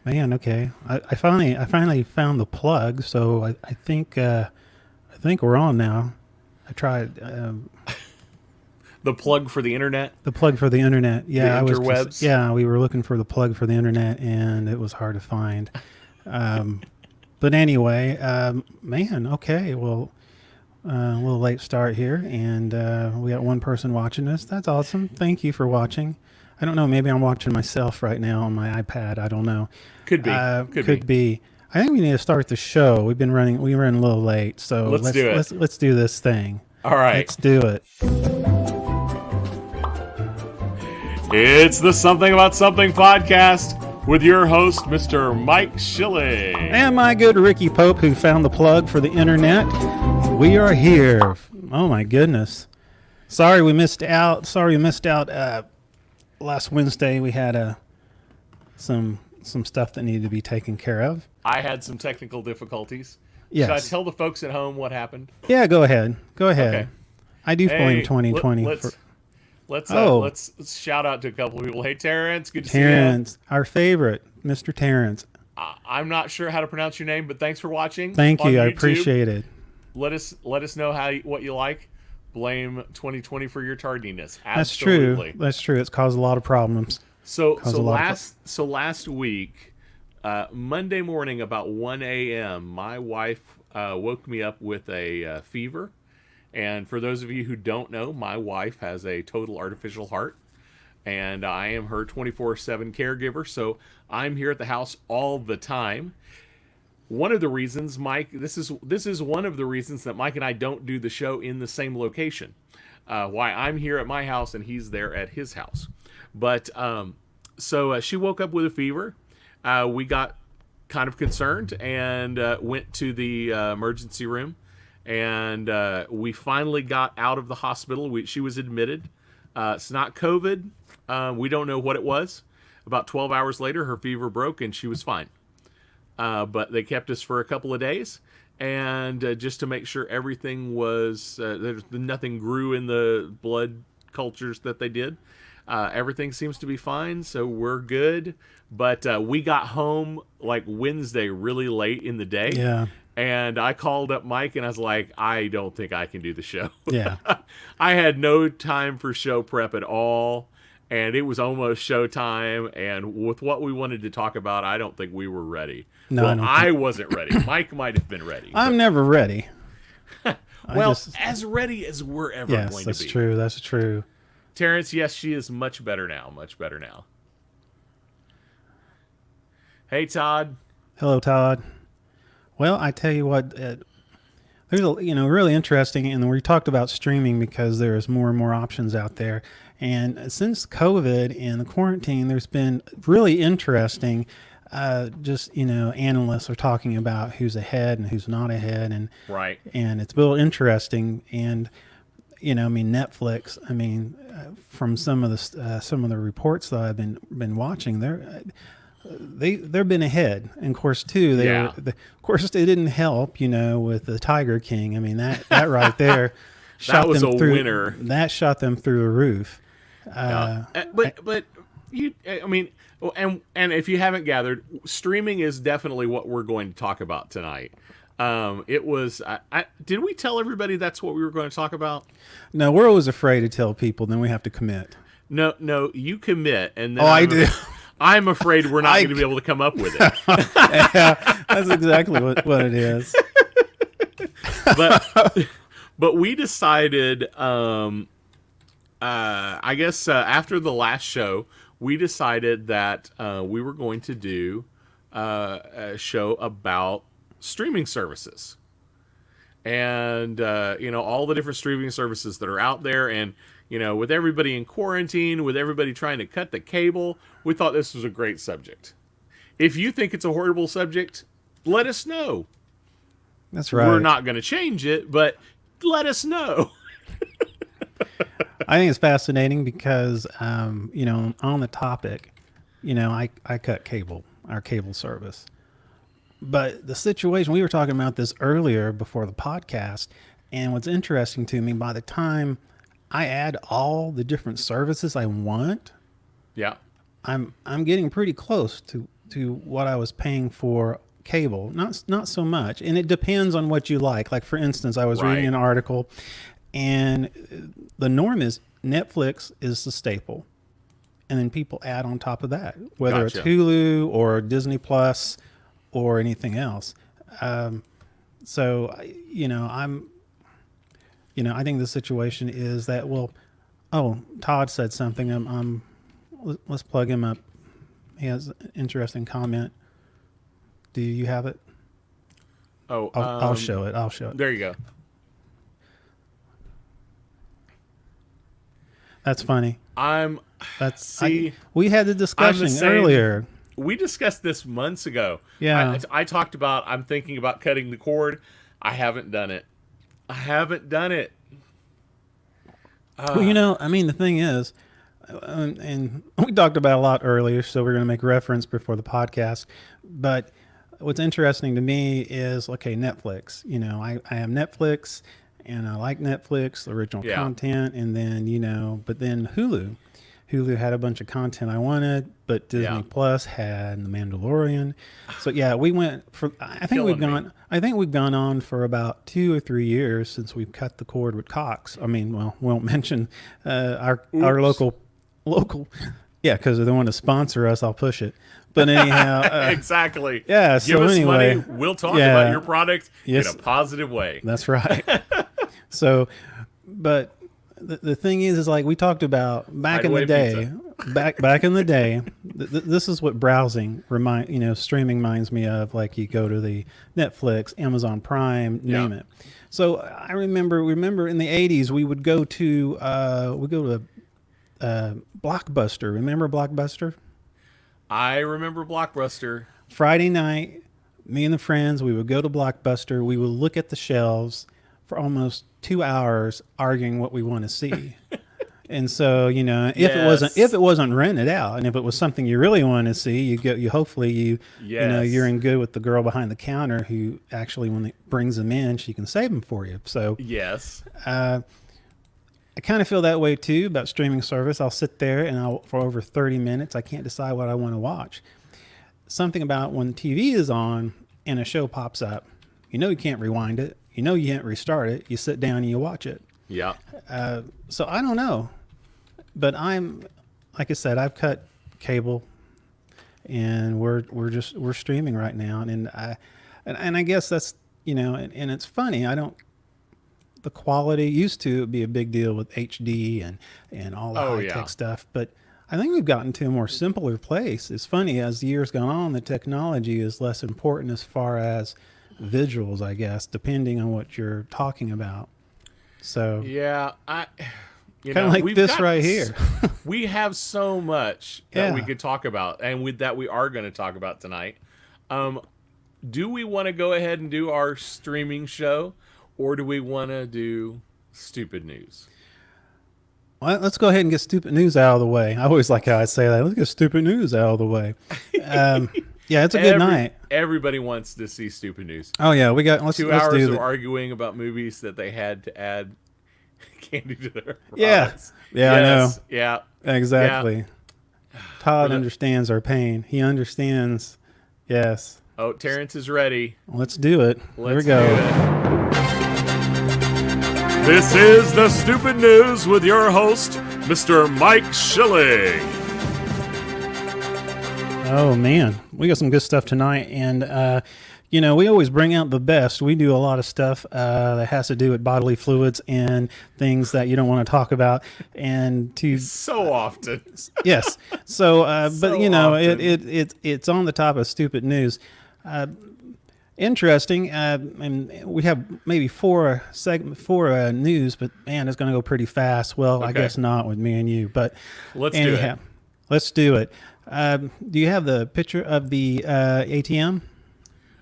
Man, okay. I finally found the plug, so I think we're on now. I tried The plug for the internet, the plug for the internet. the Yeah, interwebs. we were looking for the plug for the internet, and it was hard to find. Um, but anyway, man, okay. Well, a little late start here, and we got one person watching us. That's awesome. Thank you for watching. I don't know. Maybe I'm watching myself right now on my iPad. I don't know. Could be, could be. Could be. I think we need to start the show. We ran a little late, so Let's do it. let's do this thing. All right. Let's do it. It's the Something About Something podcast with your host, Mr. Mike Schilling. And my good Ricky Pope, who found the plug for the internet. We are here. Oh my goodness. Sorry we missed out. Last Wednesday we had some stuff that needed to be taken care of. I had some technical difficulties. Yes. Should I tell the folks at home what happened? Yeah, go ahead. Go ahead. Okay. I do blame Hey, 2020 let's for let's shout out to a couple of people. Hey, Terrence, good to see you. Terrence, our favorite, Mr. Terrence. I'm not sure how to pronounce your name, but thanks for watching. Thank on you. I YouTube. appreciate it. Let us know what you like. Blame 2020 for your tardiness. That's Absolutely. true. That's true. It's caused a lot of problems. So a lot of last week, Monday morning about 1 a.m., my wife woke me up with a fever. And for those of you who don't know, my wife has a total artificial heart, and I am her 24/7 caregiver. So I'm here at the house all the time. One of the reasons, Mike, this is one of the reasons that Mike and I don't do the show in the same location. Why I'm here at my house and he's there at his house. But so she woke up with a fever. We got kind of concerned and went to the emergency room. And we finally got out of the hospital. She was admitted. It's not COVID. We don't know what it was. About 12 hours later, her fever broke and she was fine. But they kept us for a couple of days. And just to make sure everything was, nothing grew in the blood cultures that they did. Everything seems to be fine, so we're good. But we got home like Wednesday really late in the day. Yeah. And I called up Mike and I was like, I don't think I can do the show. Yeah. I had no time for show prep at all. And it was almost showtime. And with what we wanted to talk about, I don't think we were ready. No, well, I wasn't ready. Mike might have been ready. I'm never ready. Well, as ready as we're ever going to be. Yes, that's true. That's true. Terrence, yes, she is much better now. Much better now. Hey, Todd. Hello, Todd. Well, I tell you what, there's really interesting, and we talked about streaming because there's more and more options out there. And since COVID and the quarantine, there's been really interesting. Analysts are talking about who's ahead and who's not ahead, and Right. and it's real interesting. And Netflix. From some of the reports that I've been watching, they've been ahead. And of course, too, of course, it didn't help, with the Tiger King. That right there That was a winner. That shot them through the roof. But you, and if you haven't gathered, streaming is definitely what we're going to talk about tonight. It was. Did we tell everybody that's what we were going to talk about? No, we're always afraid to tell people. Then we have to commit. No, you commit, and then I do. I'm afraid we're not going to be able to come up with it. Yeah, that's exactly what it is. But we decided, I guess after the last show, we decided that we were going to do a show about streaming services. And, all the different streaming services that are out there. And, with everybody in quarantine, with everybody trying to cut the cable, we thought this was a great subject. If you think it's a horrible subject, let us know. That's right. We're not going to change it, but let us know. I think it's fascinating because, on the topic, I cut our cable service. But the situation, we were talking about this earlier before the podcast, and what's interesting to me, by the time I add all the different services I want, Yeah. I'm getting pretty close to to what I was paying for cable. Not so much, and it depends on what you like. Like for instance, I was reading Right. an article, and the norm is Netflix is the staple, and then people add on top of that, whether it's Gotcha. Hulu or Disney Plus or anything else. So I think the situation is that, well, oh, Todd said something. Let's plug him up. He has an interesting comment. Do you have it? Oh, I'll show it. I'll show it. There you go. That's funny. See, We had the discussion same. earlier. we discussed this months ago. Yeah. I talked about I'm thinking about cutting the cord. I haven't done it. Well, I mean, the thing is, and we talked about it a lot earlier, so we're going to make reference before the podcast. But what's interesting to me is, okay, Netflix. I have Netflix, and I like Netflix, the original Yeah. content, and then, but then Hulu. Hulu had a bunch of content I wanted, but Disney Yeah. Plus had The Mandalorian. So yeah, we went for. I think we've Killing me. gone. I think we've gone on for about 2 or 3 years since we've cut the cord with Cox. I mean, well, we won't mention our Oops. local. Yeah, because if they want to sponsor us, I'll push it. But anyhow, Exactly. yeah, Give so us anyway, money. We'll talk yeah. about your product Yes. in a positive way. that's right. So, but the thing is like we talked about back in the Hideaway day. Back in the day, this is what browsing streaming reminds me of. Like you go to the Netflix, Amazon Prime, name Yeah. it. So I remember in the '80s we would go to Blockbuster. Remember Blockbuster? I remember Blockbuster. Friday night, me and the friends, we would go to Blockbuster. We would look at the shelves for almost 2 hours, arguing what we want to see. And so, Yes. if it wasn't rented out, and if it was something you really want to see, Yes. you're in good with the girl behind the counter who actually, when it brings them in, she can save them for you. So Yes. I kind of feel that way too about streaming service. I'll sit there and for over 30 minutes, I can't decide what I want to watch. Something about when TV is on and a show pops up, you can't rewind it. You can't restart it. You sit down and you watch it. Yeah. So I don't know, but like I said, I've cut cable, and we're streaming right now, and I guess that's and it's funny. The quality used to be a big deal with HD and all the high tech stuff, but I think we've gotten to a more simpler place. It's funny, as the years gone on, the technology is less important as far as visuals, I guess, depending on what you're talking about. So Yeah. kind of like we've this got right here. We have so much that we Yeah. could talk about, and that we are going to talk about tonight. Do we want to go ahead and do our streaming show, or do we want to do stupid news? Well, let's go ahead and get stupid news out of the way. I always like how I say that. Let's get stupid news out of the way. Yeah, it's a good night. Everybody wants to see stupid news. Oh yeah, let's 2 let's hours do of the, arguing about movies that they had to add candy to their Yeah. products. Yeah, I know. Yeah. exactly. Todd the- understands our pain. He understands. Yes. Oh, Terrence is ready. Let's do it. Let's Here we go. do it. This is the Stupid News with your host, Mr. Mike Schilling. Oh man, we got some good stuff tonight, and we always bring out the best. We do a lot of stuff that has to do with bodily fluids and things that you don't want to talk about, and to So often. yes. So, So but often. it's on the top of stupid news. Interesting, and we have maybe four news, but man, it's going to go pretty fast. Well, I Okay. guess not with me and you, but Let's do it. let's do it. Do you have the picture of the ATM?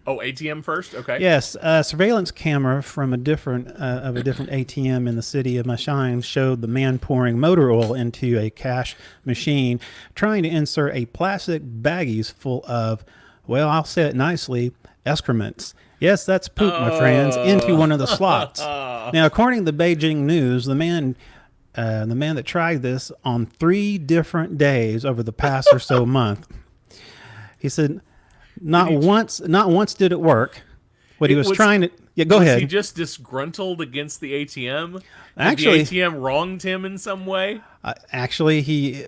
Oh, ATM first? Okay. Yes, a surveillance camera from a different ATM in the city of Mashine showed the man pouring motor oil into a cash machine, trying to insert a plastic baggies full of, well, I'll say it nicely, excrements. Yes, that's poop, my friends, into one of the slots. Now, according to the Beijing News, the man that tried this on 3 different days over the past or so month. He said, not once did it work. What he was trying to... Yeah, go ahead. Was he just disgruntled against the ATM? Actually, the ATM wronged him in some way? Actually, he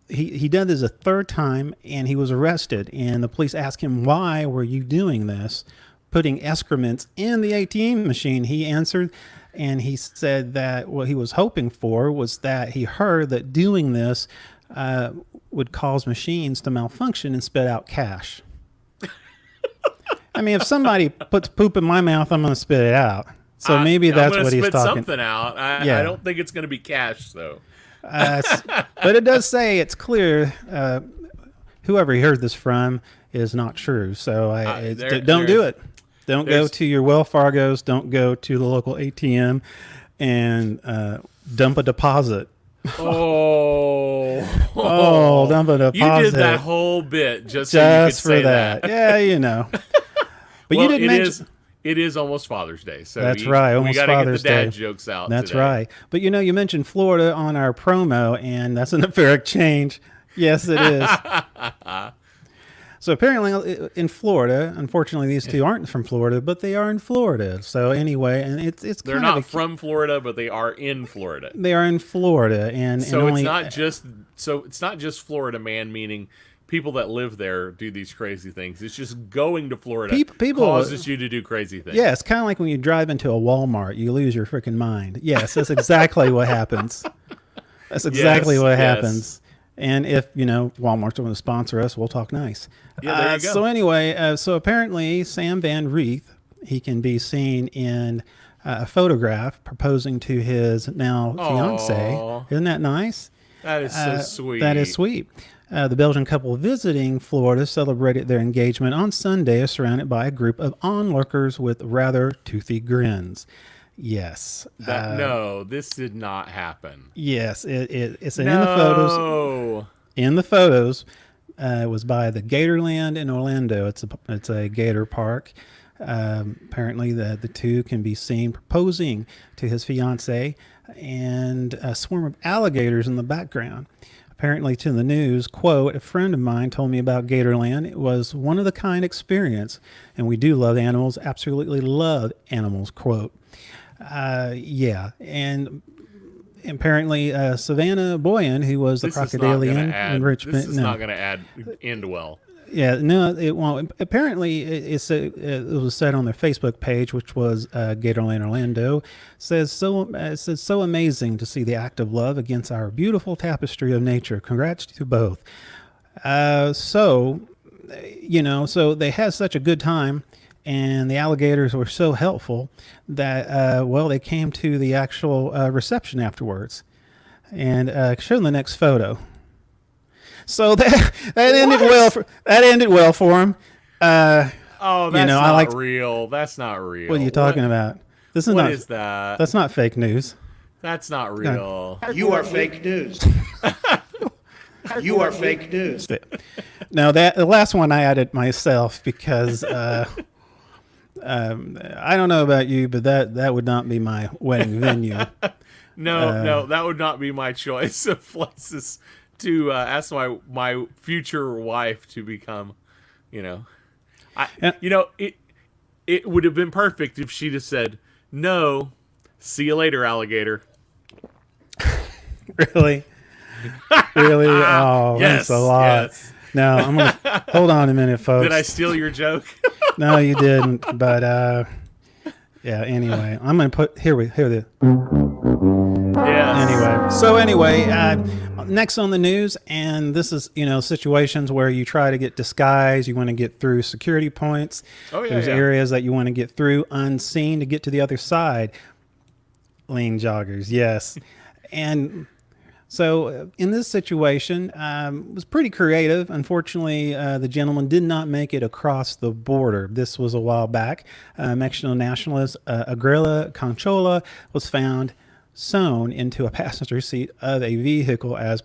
did this a third time, and he was arrested. And the police asked him, why were you doing this, putting excrements in the ATM machine? He answered, and he said that what he was hoping for was that he heard that doing this would cause machines to malfunction and spit out cash. I mean, if somebody puts poop in my mouth, I'm going to spit it out. So maybe that's what he's talking. I'm going to spit something out. I don't think it's going to be cash, though. But it does say it's clear whoever he heard this from is not true. So don't do it. Don't go to your Wells Fargo's. Don't go to the local ATM and dump a deposit. Oh, dump a deposit. You did that whole bit just so you could say that. Yeah, you know. But well, you didn't mention... It is almost Father's Day, so that's right. Almost we got to get the Father's dad Day. Jokes out. That's today. right. But you know, you mentioned Florida on our promo, and that's an fair exchange. Yes, it is. So apparently, in Florida, unfortunately, these two aren't from Florida, but they are in Florida. So anyway, and it's they're not from Florida, but they are in Florida. They are in Florida, and so and it's not just Florida man, meaning people that live there do these crazy things. It's just going to Florida people causes you to do crazy things. Yeah, it's kind of like when you drive into a Walmart, you lose your freaking mind. Yes, that's exactly what happens. That's exactly what happens. And if, you know, Walmart's going to sponsor us, we'll talk nice. Yeah, there you go. So anyway, so apparently Sam Van Reeth, he can be seen in a photograph proposing to his now fiance. Isn't that nice? That is so sweet. That is sweet. The Belgian couple visiting Florida celebrated their engagement on Sunday, surrounded by a group of onlookers with rather toothy grins. Yes. No, this did not happen. Yes, it's in the photos. In the photos, it was by the Gatorland in Orlando. It's a gator park. Apparently, the two can be seen proposing to his fiancée, and a swarm of alligators in the background. Apparently to the news, quote, a friend of mine told me about Gatorland. It was one of the kind experience, and we do love animals, absolutely love animals, quote. Yeah, and apparently Savannah Boyan, who was the crocodilian in Richmond. This is not going to end well. Yeah, no, it won't. Apparently, it was said on their Facebook page, which was Gatorland Orlando, says so amazing to see the act of love against our beautiful tapestry of nature. Congrats to both. So they had such a good time, and the alligators were so helpful that they came to the actual reception afterwards, and show them the next photo. So that ended well for him. That's not real. That's not real. What are you talking about? What is that? That's not fake news. That's not real. You are fake news. You are fake news. No, the last one I added myself because I don't know about you, but that would not be my wedding venue. No, that would not be my choice of places to ask my future wife to become, it would have been perfect if she'd have said, no, see you later, alligator. Really? Oh, yes, thanks a lot. Yes. No, I'm going to hold on a minute, folks. Did I steal your joke? No, you didn't. But yeah, anyway, I'm going to put here the. Yes. Anyway, next on the news, and this is, situations where you try to get disguised, you want to get through security points. Oh, yeah. There's areas that you want to get through unseen to get to the other side. Lean joggers, yes. And so in this situation, it was pretty creative. Unfortunately, the gentleman did not make it across the border. This was a while back. Mexican nationalist Agrila Conchola was found sewn into a passenger seat of a vehicle as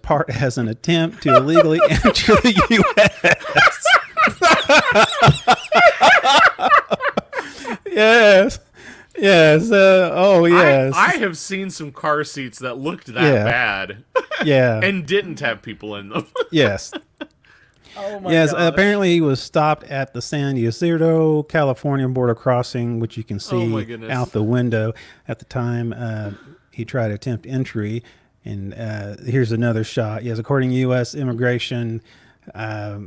an attempt to illegally enter the U.S. Yes. Yes. Yes. I have seen some car seats that looked that bad. Yeah. And didn't have people in them. Yes. Oh my Yes, gosh. apparently he was stopped at the San Ysidro, California border crossing, which you can Oh my see goodness. out the window. At the time, he tried to attempt entry. And here's another shot. Yes, according to U.S. immigration, now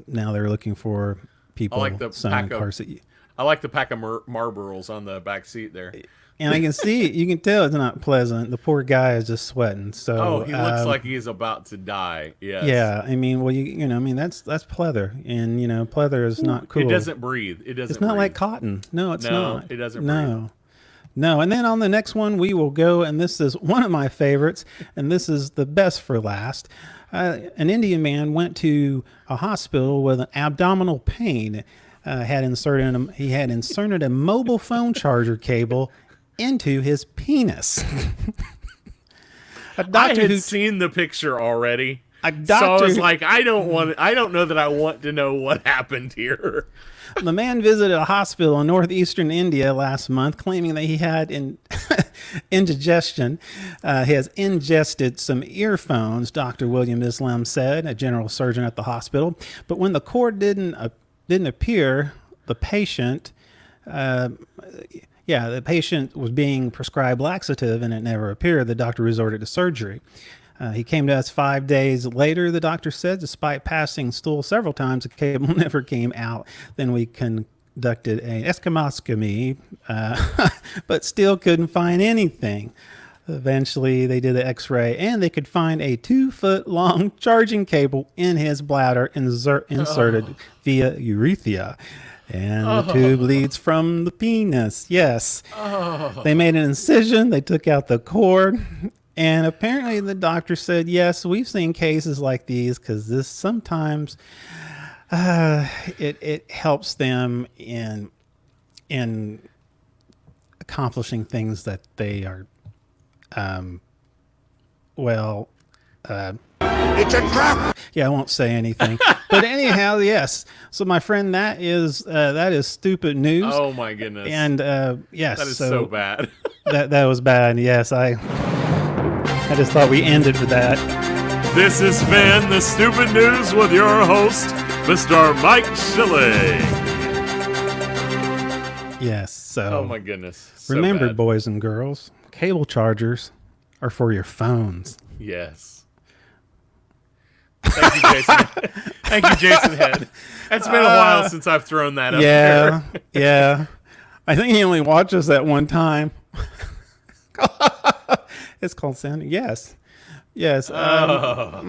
they're looking for people like the selling pack of- cars. That I like the pack of Marlboros on the back seat there. and I can see, you can tell it's not pleasant. The poor guy is just sweating. So, Oh, he looks like he's about to die. Yes. yeah. I mean, well, you know, I mean, that's pleather, and you know, pleather is not cool. It doesn't breathe. It doesn't. It's not breathe. like cotton. No, it's No, not. it doesn't No. No, and then on the next one we will go, and this is one of my favorites, and this is the best for last. An Indian man went to a hospital with an abdominal pain. He had inserted a mobile phone charger cable into his penis. A I doctor had who seen the picture already. A So I doctor was who- like, I don't know that I want to know what happened here. The man visited a hospital in northeastern India last month, claiming that he had indigestion. He has ingested some earphones, Dr. William Islam said, a general surgeon at the hospital. But when the cord didn't appear, the patient the patient was being prescribed laxative and it never appeared. The doctor resorted to surgery. He came to us 5 days later, the doctor said. Despite passing stool several times, the cable never came out. Then we conducted an escamoscopy, but still couldn't find anything. Eventually, they did the x-ray, and they could find a 2-foot-long charging cable in his bladder inserted via urethra. And the tube leads from the penis. Yes. They made an incision. They took out the cord. And apparently the doctor said, yes, we've seen cases like these because this sometimes it helps them in accomplishing things that they are, It's a trap. yeah, I won't say anything. But anyhow, yes. So my friend, that is stupid news. Oh my goodness. And yes, that is so bad. that was bad. Yes, I just thought we ended with that. This has been the Stupid News with your host, Mr. Mike Shilley. Yes. So Oh my goodness. So remember, bad. boys and girls, cable chargers are for your phones. Yes. Thank you, Jason. Thank you, Jason Head. It's been a while since I've thrown that up Yeah, there. yeah. I think he only watched us that one time. It's called sounding. Yes, yes. Let's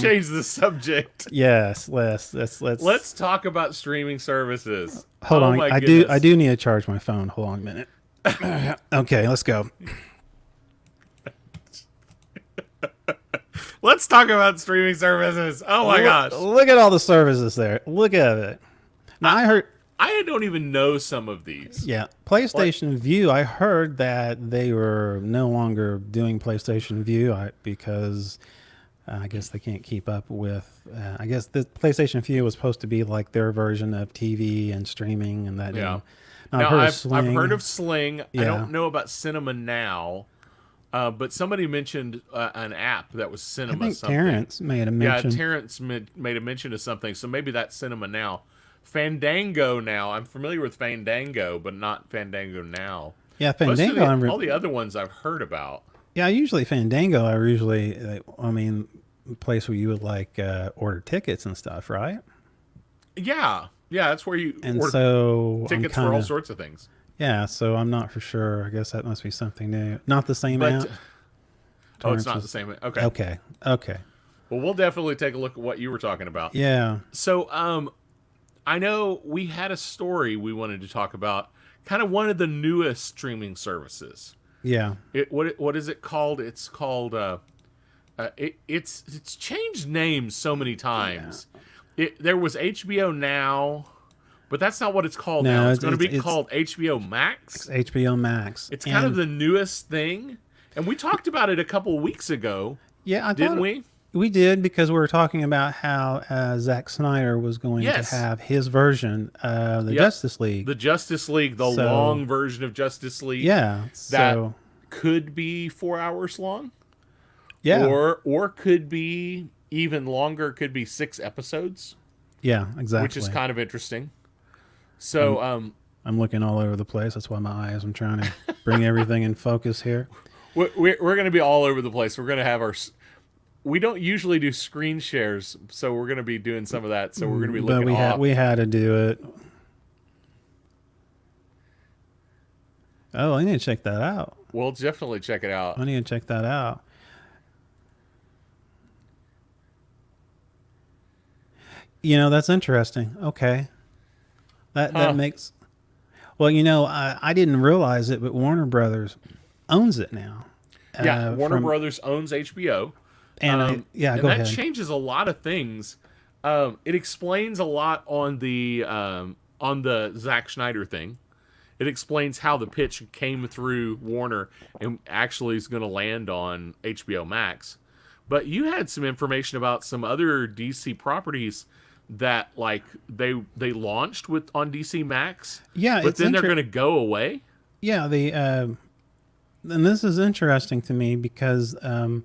change the subject. Yes. Let's Talk about streaming services. hold Oh on. my I goodness. do need to charge my phone. Hold on a minute. Okay, let's go. Let's talk about streaming services. Oh my gosh. Look at all the services there. Look at it. Now I heard. I don't even know some of these. Yeah, PlayStation View. I heard that they were no longer doing PlayStation View because I guess they can't keep up with. I guess the PlayStation View was supposed to be like their version of TV and streaming, and that. Yeah. Now, Now, I've Sling. heard of Sling. I Yeah. don't know about Cinema Now, but somebody mentioned an app that was I Cinema think something. Terrence made a Yeah, mention. Terrence made a mention of something, so maybe that's Cinema Now. Fandango Now. I'm familiar with Fandango, but not Fandango Now. Yeah, Most of Fandango. all the other ones I've heard about. Yeah, usually Fandango. I mean, a place where you would like order tickets and stuff, right? Yeah, that's where you And order so tickets I'm for all kinda, sorts of things. Yeah, so I'm not for sure. I guess that must be something new. Not the same But app. oh, it's Torrance not was- the same. Okay. Okay. Well, we'll definitely take a look at what you were talking about. Yeah. So, I know we had a story we wanted to talk about, kind of one of the newest streaming services. Yeah. What is it called? It's called it's changed names so many times. There was HBO Now, but that's not what it's called No, now. It's it's- going to be it's- called HBO Max. HBO Max. It's kind of And- the newest thing, and we talked about it a couple weeks ago, yeah. I didn't thought we? We did because we were talking about how Zack Snyder was going Yes. to have his version of the Yep. Justice League. The Justice League, the So- long version of Justice League. Yeah. That So could be 4 hours long. yeah. Or could be even longer could be 6 episodes, Yeah, exactly. which is kind of interesting. So, I'm looking all over the place. That's why my eyes. I'm trying to bring everything in focus here. we're going to be all over the place. We're going to have we don't usually do screen shares, so we're going to be doing some of that. So we're going to be But looking off. we had to do it. Oh, I need to check that out. We'll definitely check it out. I need to check that out. You know, that's interesting. Okay. That makes... Well, you know, I didn't realize it, but Warner Brothers owns it now. Yeah, Warner Brothers owns HBO. And and go that ahead. changes a lot of things. It explains a lot on the Zack Snyder thing. It explains how the pitch came through Warner and actually is going to land on HBO Max. But you had some information about some other DC properties that like they launched on DC Max. Yeah, but it's then they're going to go away. Yeah, and this is interesting to me because, and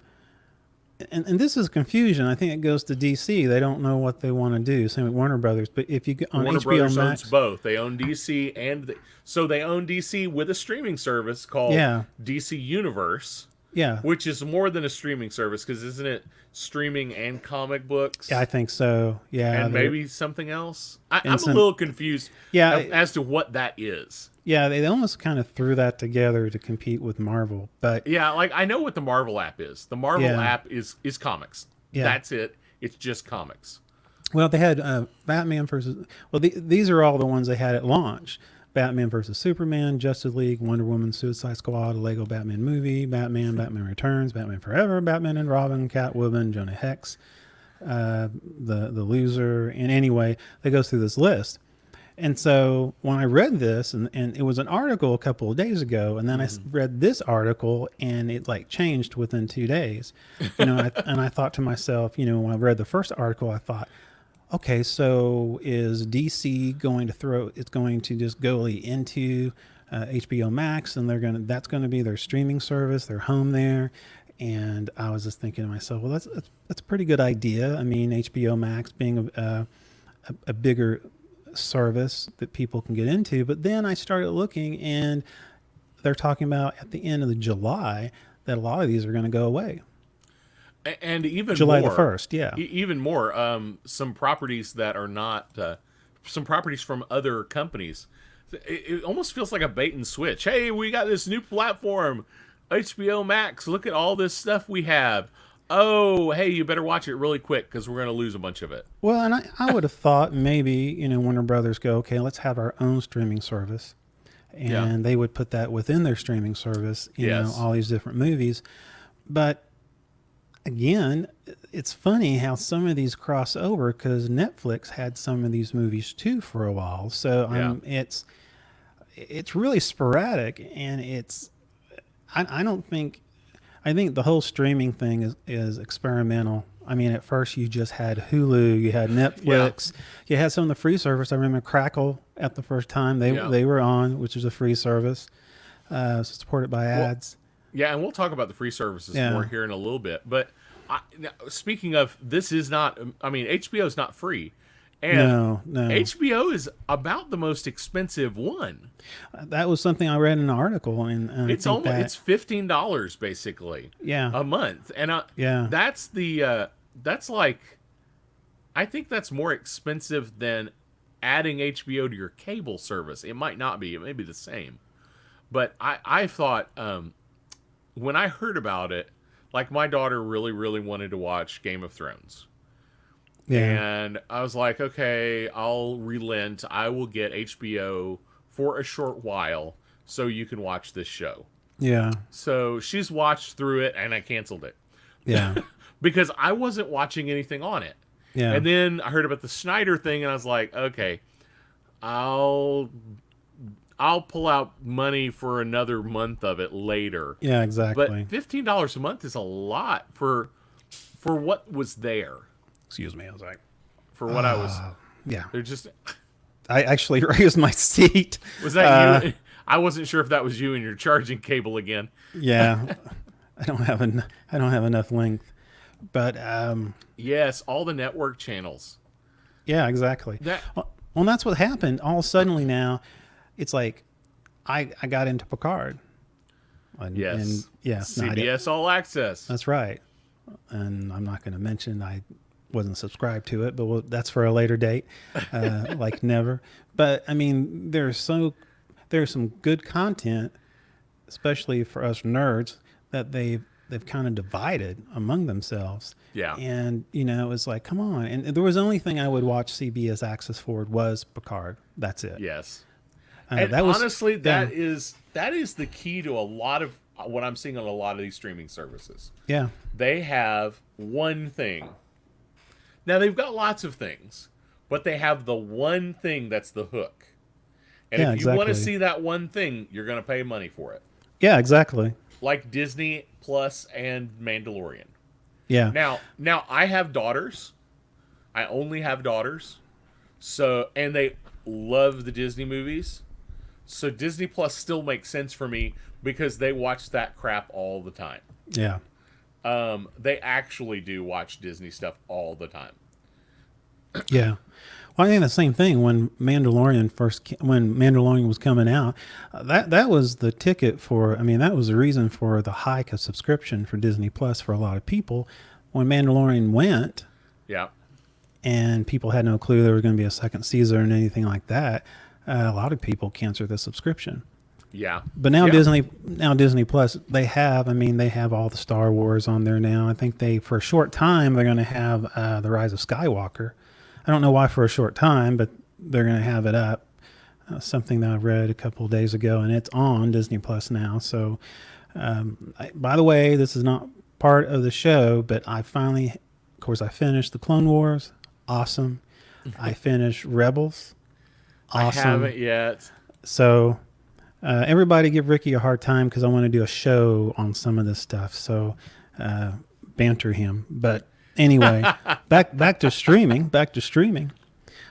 this is confusion. I think it goes to DC. They don't know what they want to do. Same with Warner Brothers. But if you get on Warner HBO Brothers Max, owns both. They own DC so they own DC with a streaming service called DC Universe. Yeah, Which is more than a streaming service, because isn't it streaming and comic books? I think so. Yeah, And maybe something else? I'm a some- little confused Yeah, as to what that is. yeah, they almost kind of threw that together to compete with Marvel. But Yeah, like I know what the Marvel app is. The Marvel Yeah. app is comics. Yeah. That's it. It's just comics. well, they had Batman versus. Well, these are all the ones they had at launch. Batman versus Superman, Justice League, Wonder Woman, Suicide Squad, a Lego Batman movie, Batman Returns, Batman Forever, Batman and Robin, Catwoman, Jonah Hex, the Loser, and anyway, they go through this list. And so when I read this, and it was an article a couple of days ago, and then I read this article, and it like changed within 2 days. You know, and I thought to myself, you know, when I read the first article, I thought, okay, so is DC going to just go into HBO Max, and that's going to be their streaming service, their home there? And I was just thinking to myself, well, that's a pretty good idea. I mean, HBO Max being a bigger service that people can get into. But then I started looking, and they're talking about at the end of July that a lot of these are going to go away. And even July more, the 1st, yeah. Even more, some properties that are not, some properties from other companies. It almost feels like a bait and switch. Hey, we got this new platform, HBO Max. Look at all this stuff we have. Oh, hey, you better watch it really quick because we're going to lose a bunch of it. Well, and I would have thought maybe, you know, Warner Brothers go, okay, let's have our own streaming service. And they would put that within their streaming service, you know, all these different movies. But again, it's funny how some of these cross over because Netflix had some of these movies too for a while. So it's really sporadic, and I think the whole streaming thing is experimental. I mean, at first you just had Hulu, you had Netflix, you had some of the free service. I remember Crackle at the first time they were on, which is a free service, supported by ads. Yeah, and we'll talk about the free services more here in a little bit. But now, speaking of, this is not, I mean, HBO is not free. And No. HBO is about the most expensive one. That was something I read in an article, and It's it's $15 basically a month. And that's like, I think that's more expensive than adding HBO to your cable service. It might not be. It may be the same. But I thought, when I heard about it, like my daughter really, really wanted to watch Game of Thrones. Yeah. And I was like, okay, I'll relent. I will get HBO for a short while so you can watch this show. Yeah. So she's watched through it, and I canceled it. Yeah. Because I wasn't watching anything on it. Yeah. And then I heard about the Snyder thing, and I was like, okay, I'll pull out money for another month of it later. Yeah, exactly. But $15 a month is a lot for what was there. Excuse me, I was like, For what I was, yeah. they're just. I actually raised my seat. Was that you? I wasn't sure if that was you and your charging cable again. Yeah, I don't have enough length, But Yes, all the network channels. yeah, exactly. That Well, that's what happened. All suddenly now, it's like I got into Picard. And, yes, and yeah, no, I didn't. CBS All Access. That's right. And I'm not going to mention I wasn't subscribed to it, but that's for a later date, like never. But I mean, there's some good content, especially for us nerds, that they've kind of divided among themselves. Yeah. And it's like, come on. And there was the only thing I would watch CBS Access for was Picard. That's it. Yes. And that was honestly, yeah, that is the key to a lot of what I'm seeing on a lot of these streaming services. yeah, They have one thing. Now they've got lots of things, but they have the one thing that's the hook. And Yeah, if you want to exactly. see that one thing, you're going to pay money for it. yeah, exactly. Like Disney Plus and Mandalorian. Yeah, Now I have daughters. I only have daughters. So, and they love the Disney movies. So Disney Plus still makes sense for me because they watch that crap all the time. yeah. They actually do watch Disney stuff all the time. Yeah. Well, I think the same thing when when Mandalorian was coming out, that was the ticket for. I mean, that was the reason for the hike of subscription for Disney Plus for a lot of people. When Mandalorian went, Yeah. and people had no clue there was going to be a second season and anything like that, a lot of people canceled the subscription. Yeah. But now Yeah. Disney Plus, they have all the Star Wars on there now. I think for a short time, they're going to have The Rise of Skywalker. I don't know why for a short time, but they're going to have it up. Something that I read a couple of days ago, and it's on Disney Plus now. So, by the way, this is not part of the show, but I finally, of course, I finished the Clone Wars. Awesome. I finished Rebels. Awesome. I haven't yet. So, everybody give Ricky a hard time because I want to do a show on some of this stuff. So, banter him. But anyway, back to streaming.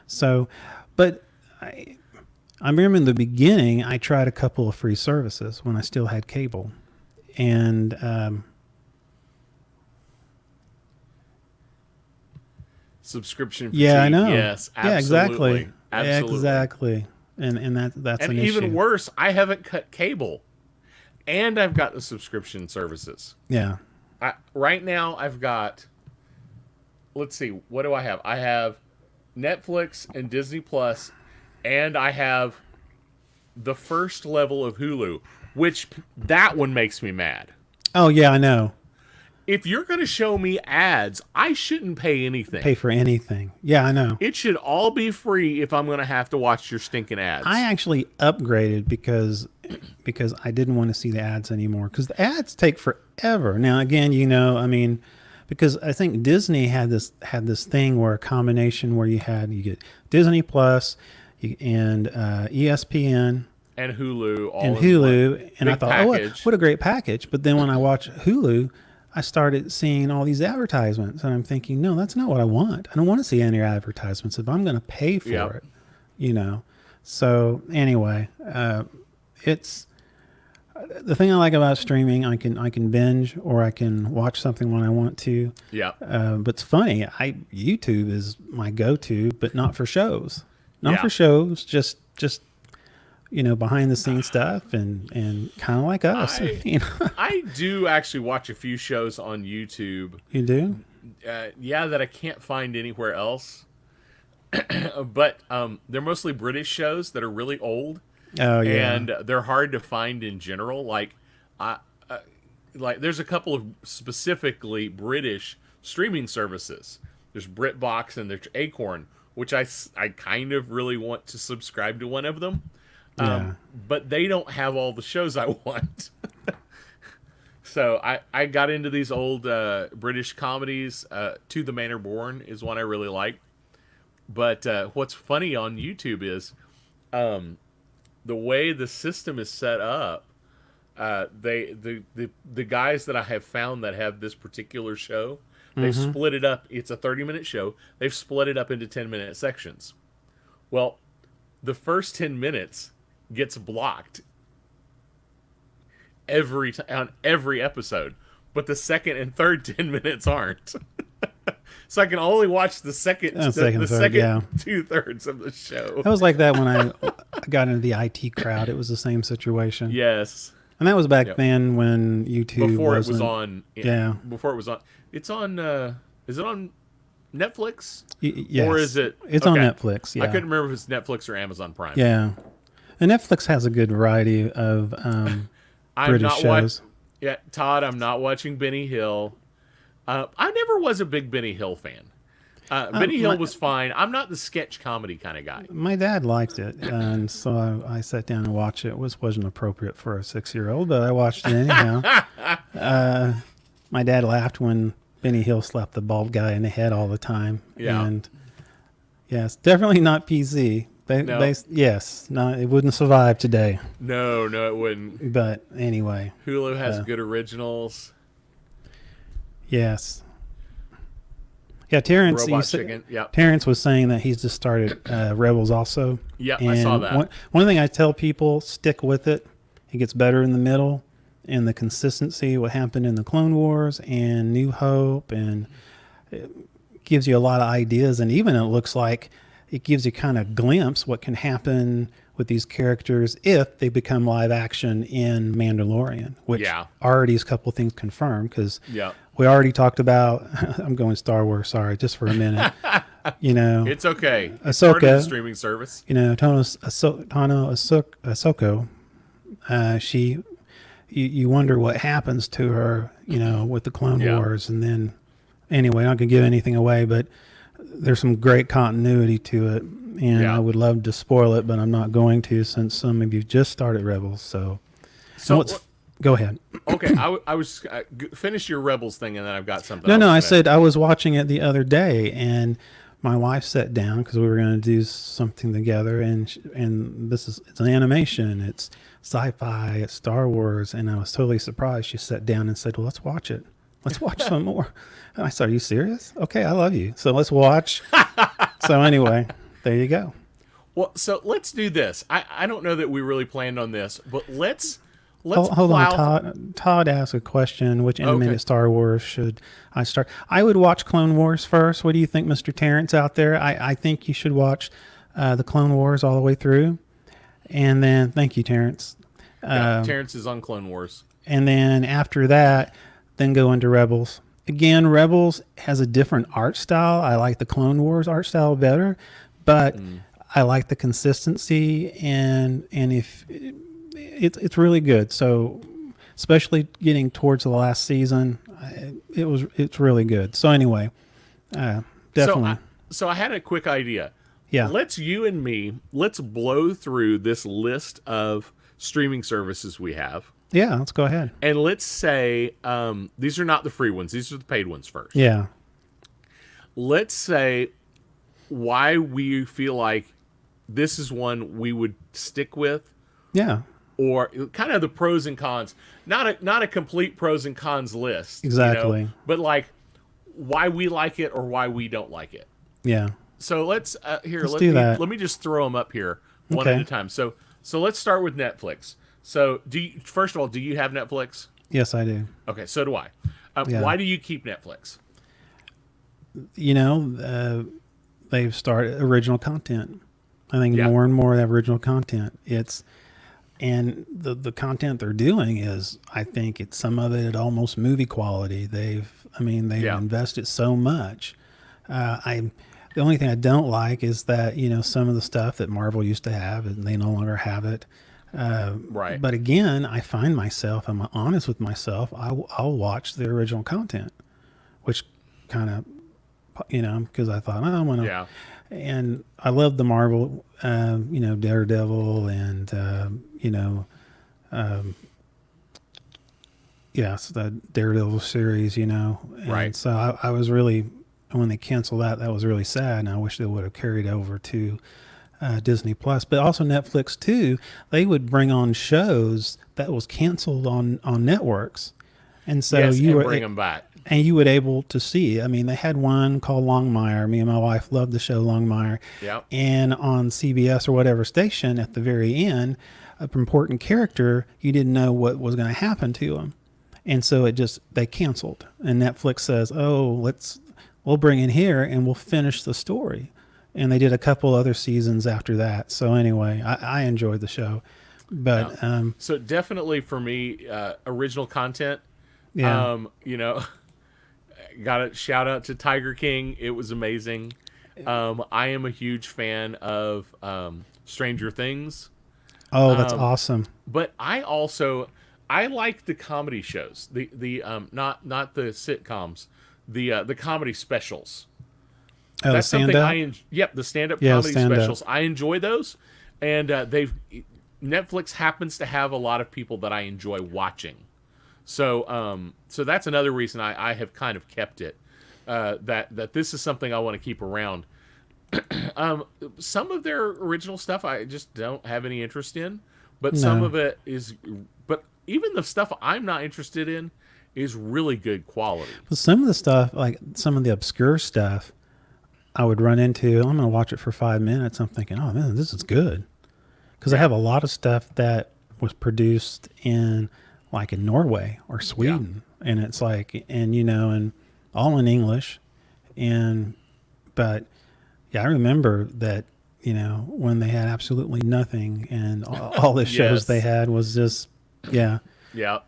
So, but I remember in the beginning, I tried a couple of free services when I still had cable, and Subscription yeah, I fatigue. know. Yes, Yeah, absolutely. exactly. Absolutely. Exactly. And that's And an even issue. worse, I haven't cut cable. And I've got the subscription services. Yeah. Right now, I've got, let's see, what do I have? I have Netflix and Disney Plus, and I have the first level of Hulu, which that one makes me mad. Oh yeah, I know. If you're going to show me ads, I shouldn't pay anything. Pay for anything. Yeah, I know. It should all be free if I'm going to have to watch your stinking ads. I actually upgraded because I didn't want to see the ads anymore because the ads take forever. Now again, I mean, because I think Disney had this thing where a combination where you get Disney Plus and ESPN and Hulu, all and in Hulu, one. and I Big thought, package. what a great package. But then when I watch Hulu, I started seeing all these advertisements, and I'm thinking, no, that's not what I want. I don't want to see any advertisements if I'm going to pay for Yep. it, So anyway, it's the thing I like about streaming. I can binge or I can watch something when I want to. Yeah. But it's funny. YouTube is my go-to, but not for shows. Not Yeah. for shows. Just behind the scenes stuff and kind of like us. I do actually watch a few shows on YouTube. You do? That I can't find anywhere else. But they're mostly British shows that are really old. Oh yeah. And they're hard to find in general. Like there's a couple of specifically British streaming services. There's BritBox and there's Acorn, which I kind of really want to subscribe to one of them. Yeah. But they don't have all the shows I want. So I got into these old British comedies. To the Manor Born is one I really like. But what's funny on YouTube is the way the system is set up. The guys that I have found that have this particular show, they've split it up. It's a 30-minute show. They've split it up into 10-minute sections. Well, the first 10 minutes gets blocked on every episode, but the second and third 10 minutes aren't. So I can only watch the second, the third, second yeah. 2/3 of the show. That was like that when I got into the IT crowd. It was the same situation. Yes. And that was back Yep. then when YouTube Before it was wasn't- on. Yeah. Before it was on. It's on. Is it on Netflix? Yes. Or is it? It's on okay. Netflix. Yeah. I couldn't remember if it's Netflix or Amazon Prime. Yeah. And Netflix has a good variety of I'm British not shows. Yeah, Todd, I'm not watching Benny Hill. I never was a big Benny Hill fan. Benny Hill was fine. I'm not the sketch comedy kind of guy. My dad liked it, and so I sat down and watched it. It wasn't appropriate for a 6-year-old, but I watched it anyhow. My dad laughed when Benny Hill slapped the bald guy in the head all the time. Yeah. And yes, definitely not PC. No. Yes, no, it wouldn't survive today. No, it wouldn't. But anyway, Hulu has good originals. yes. Yeah, Terrence. Robot you said- Chicken. Yep. Terrence was saying that he's just started Rebels also. Yep, I saw And that. One thing I tell people, stick with it. It gets better in the middle, and the consistency, what happened in the Clone Wars and New Hope, and it gives you a lot of ideas. And even it looks like it gives you kind of glimpse what can happen with these characters if they become live action in Mandalorian, which Yeah. already is a couple things confirmed because Yep. we already talked about. I'm going Star Wars. Sorry, just for a minute. You know, It's okay. It's Ahsoka. part of the streaming service. you know, Ahsoka, you wonder what happens to her, you know, with the Clone Yeah. Wars. And then, anyway, not going to give anything away, but there's some great continuity to it. And Yeah. I would love to spoil it, but I'm not going to since some of you just started Rebels. So, So go ahead. okay, I was finish your Rebels thing, and then I've got something. No, else no, I to- said I was watching it the other day, and my wife sat down because we were going to do something together, and it's an animation, it's sci-fi, it's Star Wars, and I was totally surprised. She sat down and said, "Well, let's watch it. Let's watch some more." And I said, "Are you serious? Okay, I love you. So let's watch." So anyway, there you go. Well, so let's do this. I don't know that we really planned on this, but let's Hold on, plow- Todd asked a question. Which animated Okay. Star Wars should I start? I would watch Clone Wars first. What do you think, Mr. Terrence out there? I think you should watch the Clone Wars all the way through. And then, thank you, Terrence. Yeah, Terrence is on Clone Wars. And then after that, then go into Rebels. Again, Rebels has a different art style. I like the Clone Wars art style better, but I like the consistency and if it's really good. So, especially getting towards the last season, it's really good. So anyway, definitely, So I had a quick idea. yeah. Let's blow through this list of streaming services we have. Yeah, let's go ahead. And let's say these are not the free ones. These are the paid ones first. Yeah. Let's say why we feel like this is one we would stick with, Yeah. or kind of the pros and cons. Not a complete pros and cons list. Exactly. But like why we like it or why we don't like it. Yeah. So let's let do that. me just throw them up here one Okay. at a time. So let's start with Netflix. So first of all, do you have Netflix? Yes, I do. Okay, so do I. Yeah. Why do you keep Netflix? You know, they've started original content. I think Yeah. more and more they have original content. And the content they're doing is, I think it's some of it almost movie quality. They've Yeah. invested so much. The only thing I don't like is that, you know, some of the stuff that Marvel used to have, and they no longer have it. Right. But again, I find myself, I'm honest with myself, I'll watch the original content, which kind of, you know, because I thought, I want to. Yeah. And I love the Marvel, you know, Daredevil and, you know, yes, the Daredevil series, you know. And Right. so I was really, when they canceled that was really sad. And I wish they would have carried over to Disney Plus, but also Netflix too. They would bring on shows that was canceled on networks. And so Yes, you and were bring them back. and you would able to see. I mean, they had one called Longmire. Me and my wife loved the show Longmire. Yep. And on CBS or whatever station, at the very end, an important character, you didn't know what was going to happen to him. And so they canceled, and Netflix says, "Oh, we'll bring it here and we'll finish the story." And they did a couple other seasons after that. So anyway, I enjoyed the show, but So definitely for me, original content. yeah, Got to shout out to Tiger King. It was amazing. I am a huge fan of Stranger Things, oh, that's awesome. but I like the comedy shows. The not the sitcoms, the comedy specials. Oh, That's stand something up. Yep, the stand-up Yeah, comedy stand-up. specials. I enjoy those, and Netflix happens to have a lot of people that I enjoy watching. So that's another reason I have kind of kept it. That this is something I want to keep around. Some of their original stuff I just don't have any interest in, but some No. of it is. But even the stuff I'm not interested in is really good quality. But some of the stuff, like some of the obscure stuff, I would run into. I'm going to watch it for 5 minutes. I'm thinking, oh man, this is good, because I have a lot of stuff that was produced in Norway or Sweden, and it's like, and all in English, but yeah, I remember that when they had absolutely nothing, and all the shows Yes. they had was just yeah. Yeah.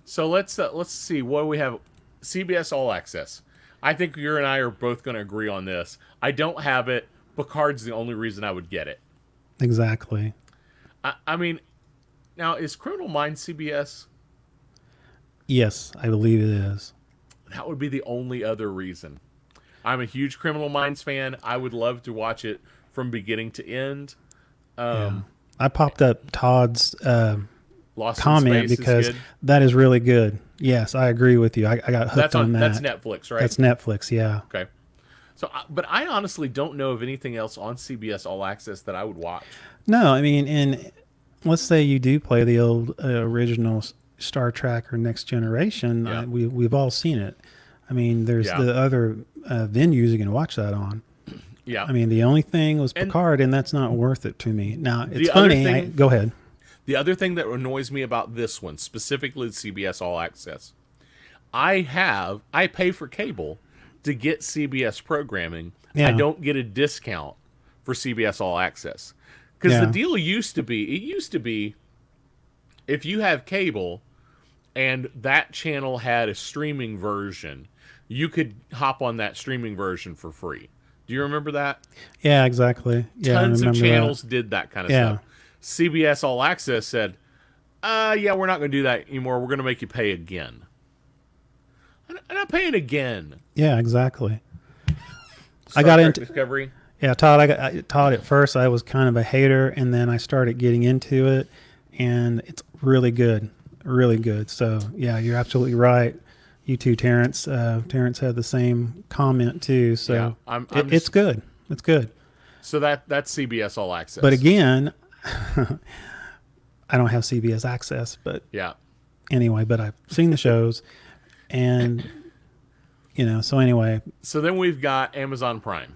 So let's see what do we have. CBS All Access. I think you and I are both going to agree on this. I don't have it. Picard's the only reason I would get it. Exactly. I mean, now is Criminal Minds CBS? Yes, I believe it is. That would be the only other reason. I'm a huge Criminal Minds fan. I would love to watch it from beginning to end. Yeah. I popped up Todd's Lost in comment Space because is good. that is really good. Yes, I agree with you. I got hooked That's on that. That's Netflix, right? That's Netflix, yeah. Okay. So, but I honestly don't know of anything else on CBS All Access that I would watch. No, I mean, and let's say you do play the old original Star Trek or Next Generation. Yeah. We've all seen it. I mean, there's Yeah. the other venues you can watch that on. Yeah. I mean, the only thing was And- Picard, and that's not worth it to me. Now, it's other funny. thing- Go ahead. The other thing that annoys me about this one, specifically CBS All Access, I pay for cable to get CBS programming. Yeah. I don't get a discount for CBS All Access. Because Yeah. the deal used to be, if you have cable and that channel had a streaming version, you could hop on that streaming version for free. Do you remember that? Yeah, exactly. Yeah, I Tons of remember that. channels did that kind of Yeah. stuff. CBS All Access said, yeah, we're not going to do that anymore. We're going to make you pay again. I'm not paying again. Yeah, exactly. Star got Trek into- Discovery. Yeah, Todd, at first I was kind of a hater, and then I started getting into it, and it's really good. Really good. So, yeah, you're absolutely right. You too, Terrence. Terrence had the same comment, too. So, Yeah, I'm it's just- good. It's good. So that's CBS All Access. But again, I don't have CBS access, but yeah. anyway, but I've seen the shows, and, so anyway, So then we've got Amazon Prime.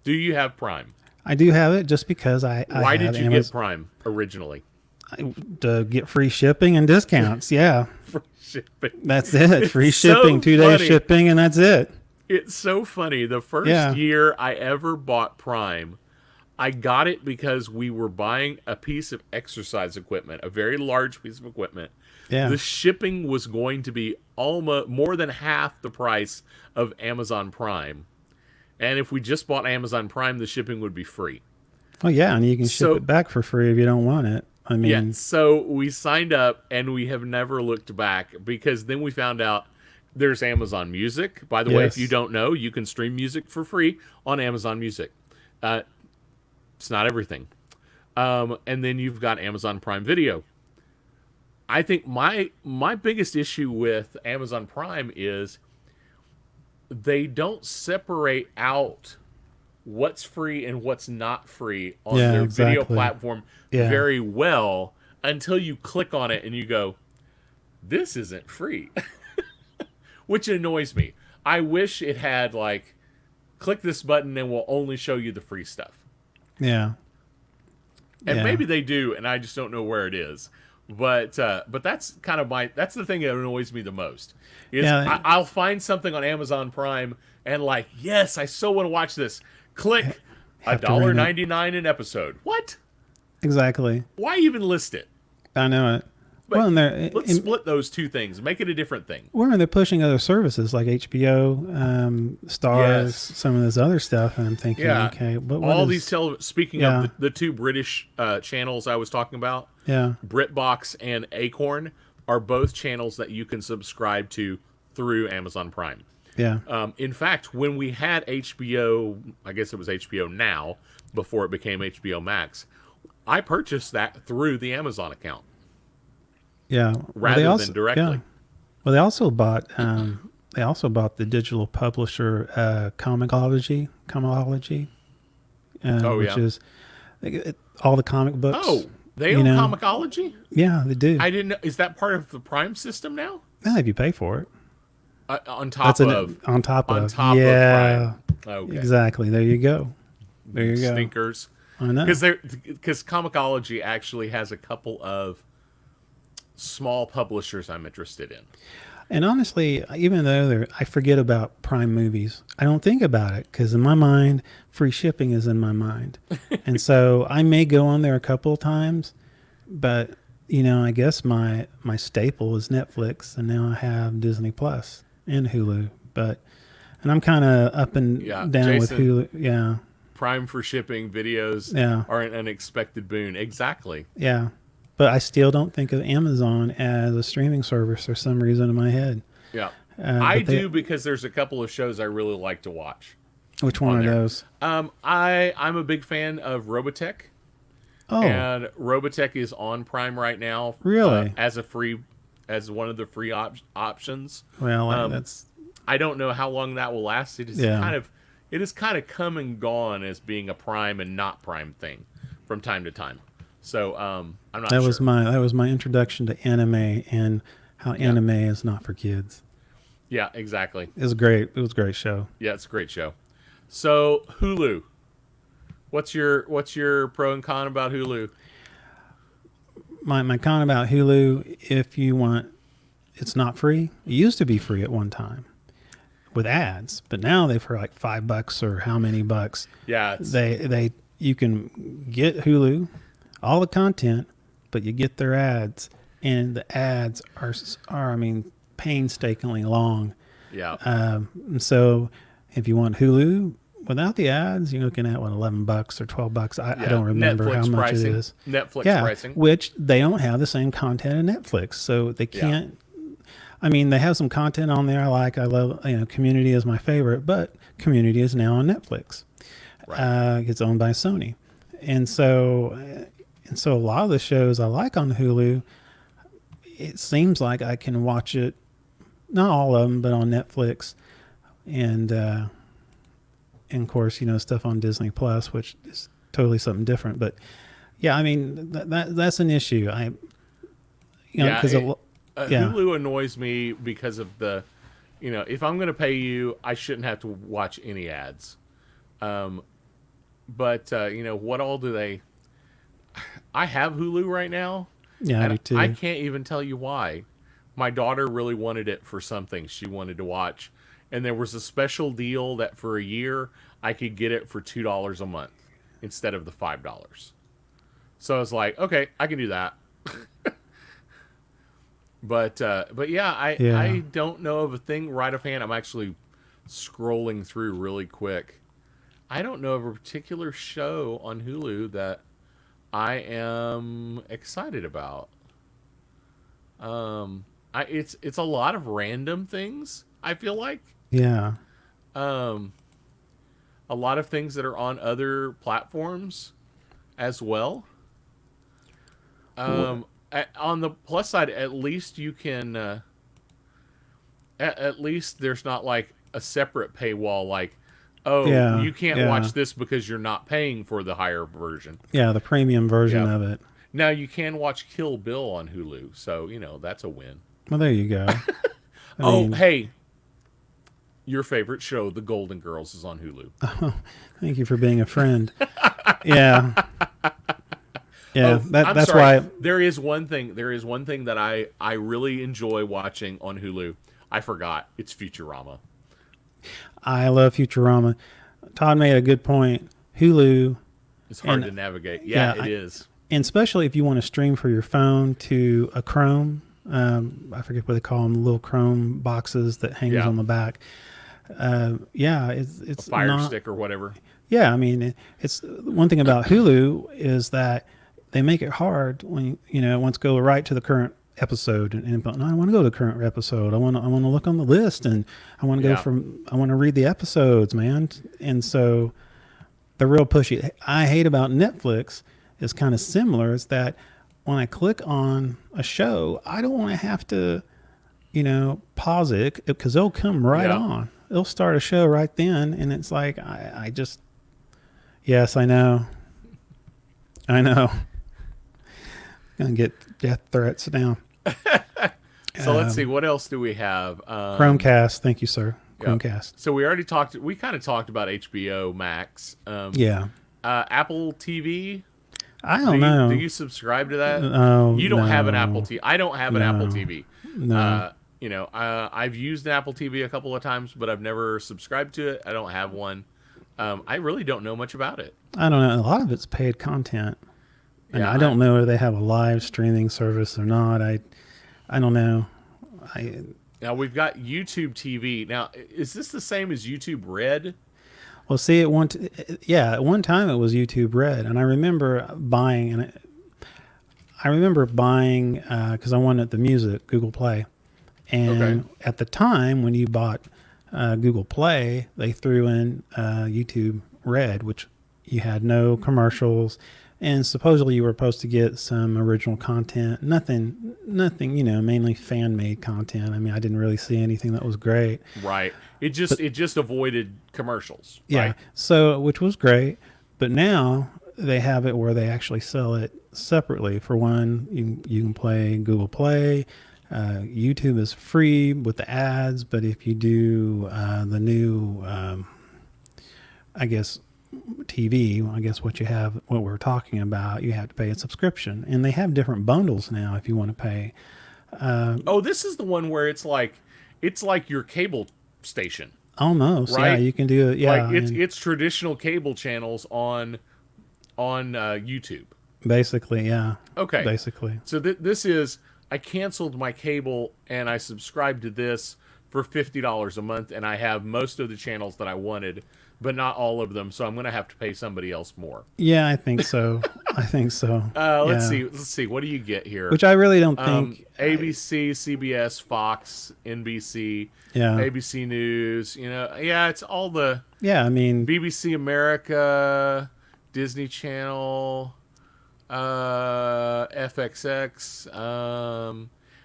Do you have Prime? I do have it just because I Why have did you get Prime originally? to get free shipping and discounts. Yeah, For shipping. that's it. Free It's so shipping, 2 day funny. shipping, and that's it. It's so funny. The first Yeah. year I ever bought Prime, I got it because we were buying a piece of exercise equipment, a very large piece of equipment. Yeah. The shipping was going to be almost more than half the price of Amazon Prime. And if we just bought Amazon Prime, the shipping would be free. Oh yeah, and you can ship So- it back for free if you don't want it. I mean, Yeah, so we signed up and we have never looked back because then we found out there's Amazon Music. By the way, if Yes. you don't know, you can stream music for free on Amazon Music. It's not everything. And then you've got Amazon Prime Video. I think my biggest issue with Amazon Prime is they don't separate out what's free and what's not free on Yeah, their video exactly. platform Yeah. very well until you click on it and you go, this isn't free, which annoys me. I wish it had like, click this button and we'll only show you the free stuff. yeah. And Yeah. maybe they do, and I just don't know where it is. But that's kind of that's the thing that annoys me the most. Is Yeah. I'll find something on Amazon Prime and like, yes, I so want to watch this. Click Have to rent it. $1.99 an episode. What? Exactly. Why even list it? I know it. But Well, and they're let's split those two things. Make it a different thing. well, and they're pushing other services like HBO, Stars, Yes. some of this other stuff, and I'm thinking, Yeah. okay, but All these speaking Yeah. of the two British channels I was talking about, yeah, BritBox and Acorn are both channels that you can subscribe to through Amazon Prime. yeah, In fact, when we had HBO, I guess it was HBO Now before it became HBO Max, I purchased that through the Amazon account yeah. rather than directly. Yeah. Well, they also bought the digital publisher Comixology, Oh, which yeah. is all the comic books. Oh, they you own know. Comixology? Yeah, they do. I didn't know. Is that part of the Prime system now? Well, if you pay for it, On top of on top on of top yeah, of Prime. Okay. exactly. There you go. There you go. Stinkers. I know. Because Comixology actually has a couple of small publishers I'm interested in. And honestly, even though I forget about Prime movies, I don't think about it because in my mind, free shipping is in my mind. And so I may go on there a couple of times, but I guess my staple is Netflix, and now I have Disney Plus and Hulu. And I'm kind of up and Yeah, down with Jason. Hulu. Yeah, Prime for shipping videos Yeah. are an unexpected boon. Exactly. yeah. But I still don't think of Amazon as a streaming service for some reason in my head. Yeah. But I they- do because there's a couple of shows I really like to watch. Which one On are there. those? I'm a big fan of Robotech. Oh, And Robotech is on Prime right now. Really? As one of the free options. well, um, I don't know how long that will last. It Yeah. has kind of come and gone as being a Prime and not Prime thing from time to time. So I'm not that sure. was my introduction to anime and how anime is not for kids. Yeah, exactly. It was great. It was a great show. Yeah, it's a great show. So Hulu, what's your pro and con about Hulu? My con about Hulu, if you want, it's not free. It used to be free at one time with ads, but now they've for like $5 or how many bucks. Yeah, it's, You can get Hulu, all the content, but you get their ads, and the ads are painstakingly long. yeah, And so if you want Hulu without the ads, you're looking at what, $11 or $12. I don't remember Netflix how much pricing. it is. Netflix Yeah, pricing. which they don't have the same content in Netflix, so they can't. I mean, they have some content on there. I love. Community is my favorite, but Community is now on Netflix. It's owned by Sony, and so a lot of the shows I like on Hulu, it seems like I can watch it, not all of them, but on Netflix, and of course, stuff on Disney Plus, which is totally something different. But yeah, I mean that's an issue. Because Hulu annoys me because of the, if I'm going to pay you, I shouldn't have to watch any ads. But what all do they? I have Hulu right now. Yeah, I and do too. I can't even tell you why. My daughter really wanted it for something she wanted to watch, and there was a special deal that for a year I could get it for $2 a month instead of the $5. So I was like, okay, I can do that. But yeah, I don't know of a thing right offhand. I'm actually scrolling through really quick. I don't know of a particular show on Hulu that I am excited about. It's a lot of random things, I feel like. Yeah. A lot of things that are on other platforms as well. On the plus side, at least you can at least there's not like a separate paywall like, oh, Yeah, you can't yeah. watch this because you're not paying for the higher version. Yeah, the premium version Yeah. of it. Now you can watch Kill Bill on Hulu, so that's a win. Well, there you go. Hey, your favorite show, The Golden Girls, is on Hulu. Thank you for being a friend. Yeah. Yeah, I'm that's sorry. why. There is one thing. There is one thing that I really enjoy watching on Hulu. I forgot. It's Futurama. I love Futurama. Todd made a good point. Hulu, It's hard And- to navigate. Yeah, yeah, it is. and especially if you want to stream for your phone to a Chrome, I forget what they call them, the little Chrome boxes that hangs Yeah. on the back. Yeah, it's Fire not, Stick or whatever. Yeah, I mean, it's one thing about Hulu is that they make it hard when it wants to go right to the current episode, and no, I want to go to the current episode. I want to look on the list, and I want to Yeah. I want to read the episodes, man. And so the real pushy I hate about Netflix is kind of similar. Is that when I click on a show, I don't want to have to, pause it because they'll come right Yeah. on. They'll start a show right then, and it's like I just. Yes, I know. Gonna get death threats now. So let's see. What else do we have? Chromecast, thank you, sir. yeah. Chromecast. So we already talked. We kind of talked about HBO Max. Yeah, Apple TV. I don't know. Do you subscribe to that? Oh, You don't have an no. Apple TV. I don't have an Apple TV. No. I've used an Apple TV a couple of times, but I've never subscribed to it. I don't have one. I really don't know much about it. I don't know. A lot of it's paid content, and Yeah, I don't know if they have a live streaming service or not. I don't know. Now we've got YouTube TV. Now, is this the same as YouTube Red? Well, see, at one time it was YouTube Red, and I remember buying, because I wanted the music Google Play, and Okay. at the time when you bought Google Play, they threw in YouTube Red, which you had no commercials, and supposedly you were supposed to get some original content. Nothing, mainly fan made content. I mean, I didn't really see anything that was great. Right. It just avoided commercials. Yeah. Right? So, which was great, but now they have it where they actually sell it separately. For one, you can play Google Play. YouTube is free with the ads, but if you do the new, TV, what we're talking about, you have to pay a subscription, and they have different bundles now if you want to pay. Oh, this is the one where it's like your cable station. Almost, Right? yeah, you can do it. Yeah, Like it's and it's traditional cable channels on YouTube. basically, yeah. Okay. Basically. So this is I canceled my cable and I subscribed to this for $50 a month, and I have most of the channels that I wanted, but not all of them. So I'm going to have to pay somebody else more. Yeah, I think so. Let's Let's see. Let's see. What do you get here? Which I really don't think. ABC, CBS, Fox, NBC, Yeah. ABC News. It's all the Yeah, I mean, BBC America, Disney Channel, FXX,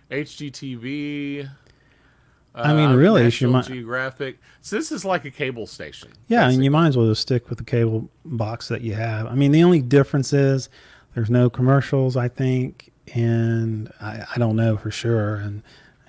HGTV. I mean, really, you National might. Geographic. So this is like a cable station. Yeah, and you might as well just stick with the cable box that you have. I mean, the only difference is there's no commercials, I think, and I don't know for sure. And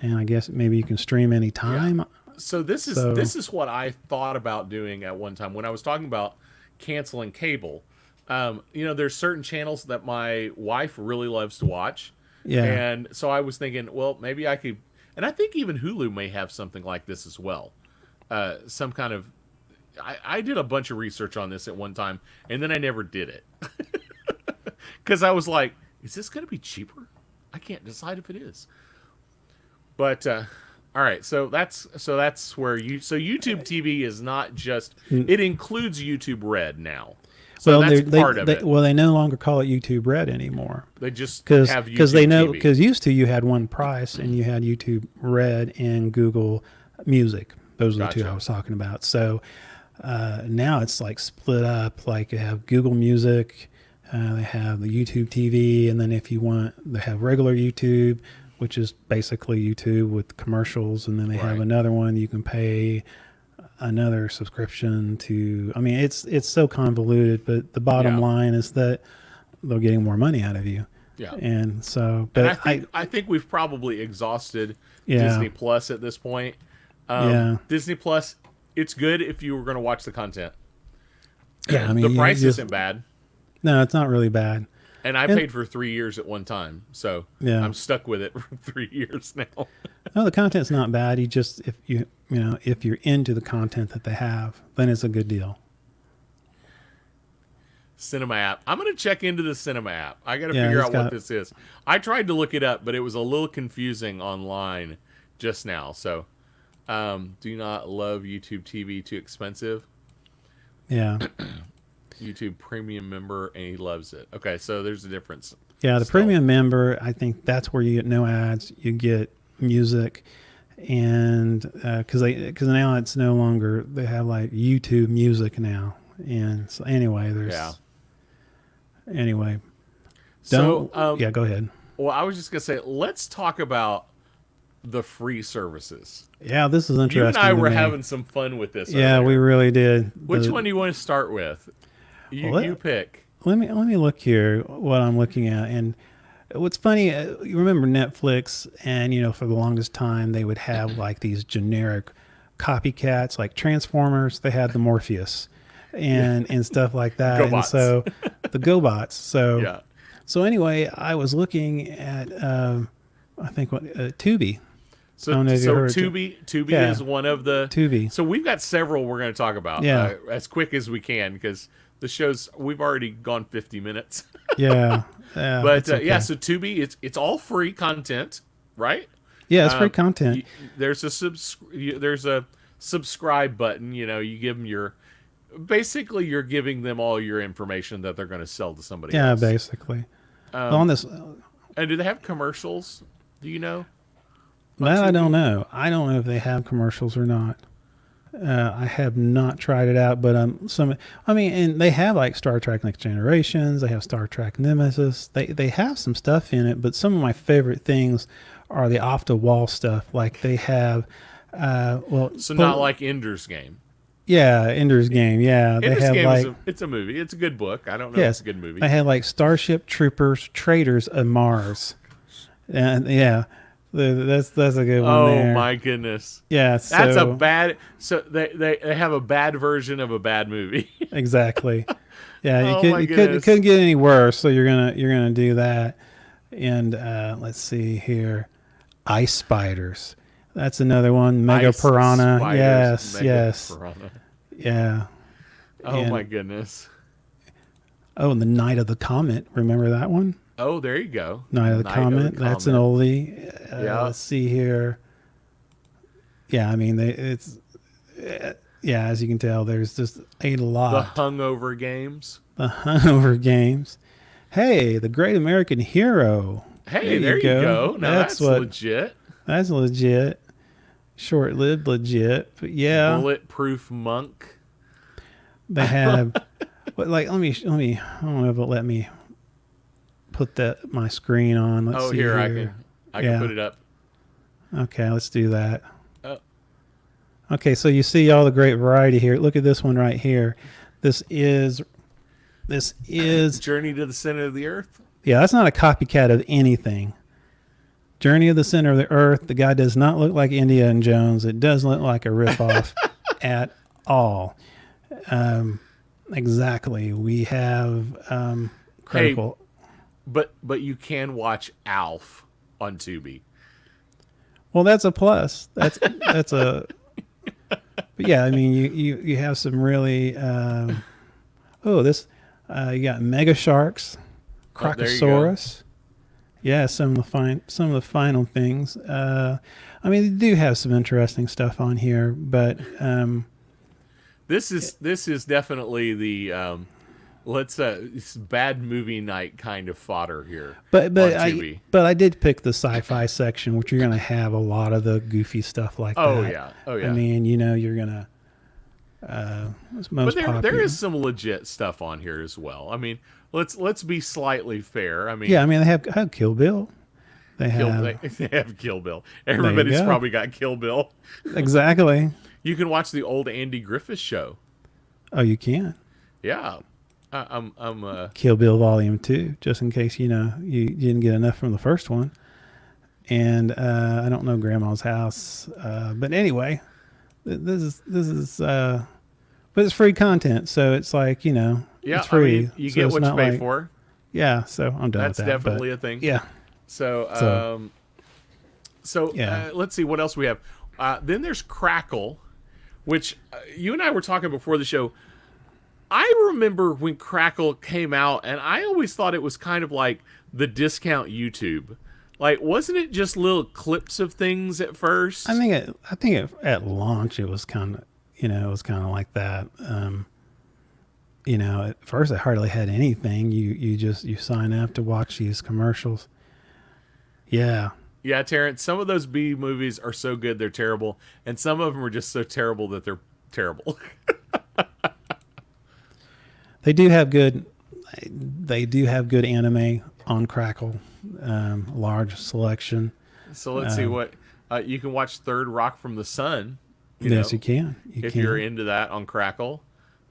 I guess maybe you can stream anytime. So this is what I thought about doing at one time when I was talking about canceling cable. There's certain channels that my wife really loves to watch. Yeah. And so I was thinking, well, maybe I could, and I think even Hulu may have something like this as well. Some kind of, I did a bunch of research on this at one time, and then I never did it. Because I was like, is this going to be cheaper? I can't decide if it is. But, all right, so that's where YouTube TV is not just, it includes YouTube Red now. So that's part of it. Well, they no longer call it YouTube Red anymore. They just Because have YouTube they know, TV. because used to you had one price and you had YouTube Red and Google Music. Those are the two Gotcha. I was talking about. So now it's like split up. Like you have Google Music, they have the YouTube TV, and then if you want, they have regular YouTube, which is basically YouTube with commercials, and then they have Right. another one you can pay another subscription to. I mean, it's so convoluted, but the bottom Yeah. line is that they're getting more money out of you. Yeah. And so, but And I think we've probably exhausted Yeah. Disney Plus at this point. Yeah. Disney Plus, it's good if you were going to watch the content. yeah, I mean, The you price just- isn't bad. No, it's not really bad. And I And- paid for 3 years at one time, so Yeah. I'm stuck with it for 3 years now. No, the content's not bad. You just if if you're into the content that they have, then it's a good deal. Cinema app. I'm going to check into the cinema app. I got to Yeah, figure he's out got- what this is. I tried to look it up, but it was a little confusing online just now. So, do not love YouTube TV, too expensive. Yeah. YouTube premium member, and he loves it. Okay, so there's a difference. Yeah, the Still. premium member, I think that's where you get no ads. You get music, and because now it's no longer, they have like YouTube Music now, and so anyway, there's Yeah. anyway. So, Yeah, go ahead. well, I was just going to say, let's talk about the free services. Yeah, this is You interesting. and I to were me. having some fun with this. Yeah, we earlier. really did. Which The- one do you want to start with? You, Well, you pick. Let me look here what I'm looking at. And what's funny, you remember Netflix, and for the longest time they would have like these generic copycats, like Transformers. They had the Morpheus and stuff like that. And GoBots. so the GoBots. So Yeah. so anyway, I was looking at I think what Tubi. I So, don't know if you heard it. Tubi Yeah. is one of the Tubi. So we've got several we're going to talk about Yeah. as quick as we can because the show's we've already gone 50 minutes. Yeah. But it's okay. yeah, so Tubi it's all free content, right? Yeah, it's free Um, content. There's a subscribe button. You give them basically you're giving them all your information that they're going to sell to somebody Yeah, else. basically. On this, And do they have commercials? Do you know? that I Tubi? don't know. I don't know if they have commercials or not. I have not tried it out, but and they have like Star Trek Next Generations. They have Star Trek Nemesis. They have some stuff in it, but some of my favorite things are the off the wall stuff. Like they have, So not like Ender's Game. yeah, Ender's Game. Yeah, they Ender's have Game like it's a movie. It's a good book. I don't know if yes, it's a good movie. they had like Starship Troopers, Traders of Mars, and yeah, that's a good one. Oh there. my goodness. Yeah, That's a so- bad. So they have a bad version of a bad movie. Exactly. Yeah, Oh, my it goodness. couldn't get any worse. So you're gonna do that, and let's see here, Ice Spiders. That's another one. Mega Ice Piranha. Spiders, Yes, Mega yes, Piranha. yeah. Oh And- my goodness. Oh, and the Night of the Comet. Remember that one? Oh, there you go. Night of the Comet. That's an Comet. oldie. Yeah. Let's see here. Yeah, I mean it's. Yeah, as you can tell, there's just a The lot. Hungover Games. The Hanover Games. Hey, the Great American Hero. Hey, there you go. Now that's legit. That's legit. Short-lived legit, but yeah, Bulletproof Monk. they have. But let me. I don't know if it'll let me put my screen on. Let's Oh, see here here. I can Yeah. put it up. Okay, let's do that. Oh. Okay, so you see all the great variety here. Look at this one right here. This is. Journey to the Center of the Earth. Yeah, that's not a copycat of anything. Journey of the Center of the Earth. The guy does not look like Indiana Jones. It doesn't look like a ripoff at all. Exactly. We have critical. But you can watch Alf on Tubi. Well, that's a plus. That's a. But yeah, I mean, you have some really. You got Mega Sharks, Oh, there you go. Crocosaurus. Yeah, some of the final things. I mean, they do have some interesting stuff on here, but This is definitely the it's bad movie night kind of fodder here. but on I Tubi. I did pick the sci-fi section, which you're gonna have a lot of the goofy stuff like Oh that. yeah, oh yeah. I mean, you're gonna. It's most but popular. there is some legit stuff on here as well. I mean, let's be slightly fair. I mean, Yeah, I mean they have Kill Bill. They Kill, have they have Kill Bill. Everybody's go. probably got Kill Bill. exactly. You can watch the old Andy Griffith show. Oh, you can. Yeah, I'm Kill Bill Volume 2, just in case you didn't get enough from the first one. And I don't know Grandma's House, but anyway, this is but it's free content, so it's like yeah. it's free. I mean, you so get it's what you not pay like- for. Yeah, so I'm done That's with that. definitely but, a thing. Yeah. So, Yeah. let's see what else we have. Then there's Crackle, which you and I were talking before the show. I remember when Crackle came out, and I always thought it was kind of like the discount YouTube. Like, wasn't it just little clips of things at first? I think at launch it was kind of, it was kind of like that. At first it hardly had anything. You sign up to watch these commercials. Yeah. Yeah, Terrence, some of those B movies are so good they're terrible, and some of them are just so terrible that they're terrible. They do have good anime on Crackle. Large selection. So let's see what you can watch. Third Rock from the Sun. Yes, you can. If you're into that on Crackle.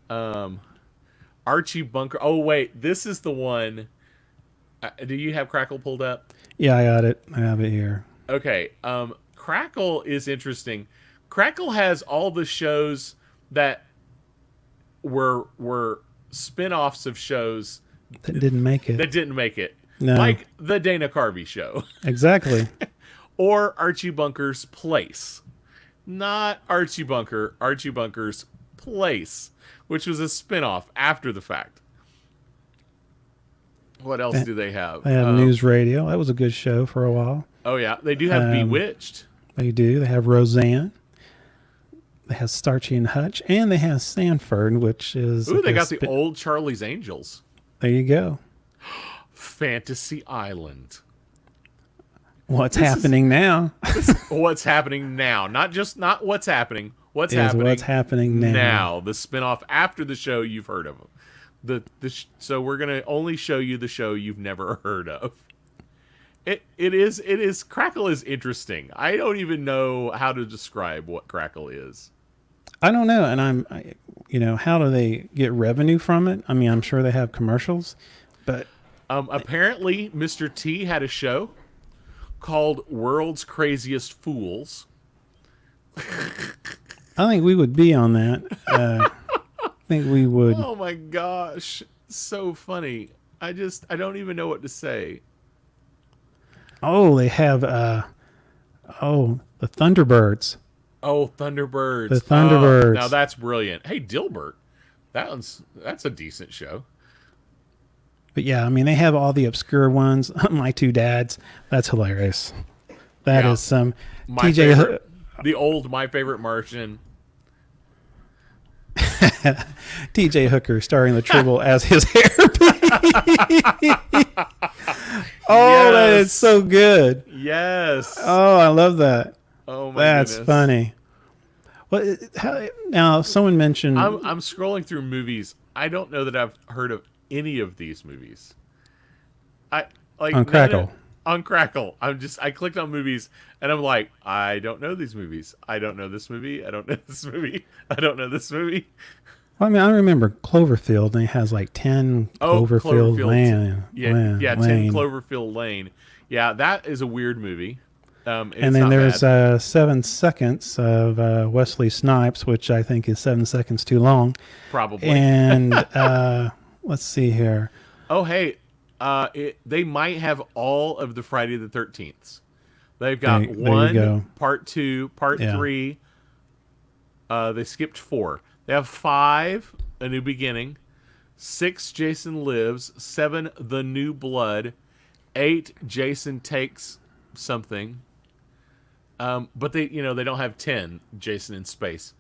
Archie Bunker. Oh wait, this is the one. Do you have Crackle pulled up? Yeah, I got it. I have it here. Okay. Crackle is interesting. Crackle has all the shows that were spin-offs of shows That didn't make it. that didn't make it. No. Like the Dana Carvey show. Exactly. Or Archie Bunker's Place. Not Archie Bunker, Archie Bunker's Place, which was a spin-off after the fact. What else do they have? They have News Radio. That was a good show for a while. Oh, yeah. They do have Bewitched. They do. They have Roseanne. They have Starchy and Hutch. And they have Sanford, which is... Ooh, they got the old Charlie's Angels. There you go. Fantasy Island. What's happening now? What's happening now? Not what's happening. What's Is happening? what's happening now. Now, the spinoff after the show you've heard of. So we're gonna only show you the show you've never heard of. It is Crackle is interesting. I don't even know how to describe what Crackle is. I don't know. And how do they get revenue from it? I mean, I'm sure they have commercials, but Apparently, Mr. T had a show called World's Craziest Fools. I think we would be on that. I think we would. Oh my gosh, so funny. I don't even know what to say. Oh, they have the Thunderbirds. Oh, Thunderbirds. The Thunderbirds. Now that's brilliant. Hey, Dilbert. That's a decent show. But yeah, I mean, they have all the obscure ones. My Two Dads. That's hilarious. That Yeah. is some My TJ. favorite, the old My Favorite Martian. TJ Hooker starring the Tribble as his hairpin. Oh, that is Yes. so good. Yes. Oh, I love that. Oh my That's goodness. funny. Well, now someone mentioned. I'm scrolling through movies. I don't know that I've heard of any of these movies. On Crackle. On Crackle. I clicked on movies and I'm like, I don't know these movies. I don't know this movie. I don't know this movie. I don't know this movie. Well, I mean, I remember Cloverfield, and it has like 10 Cloverfield Lane. 10 Lane. Cloverfield Lane. Yeah, that is a weird movie. And then there's 7 seconds of Wesley Snipes, which I think is 7 seconds too long. Probably. And let's see here. Oh, hey, they might have all of the Friday the 13th. They've got There you one, go. part 2, part Yeah. 3. They skipped 4. They have 5, A New Beginning. 6, Jason Lives. 7, The New Blood. 8, Jason Takes Something. But they don't have 10, Jason in Space.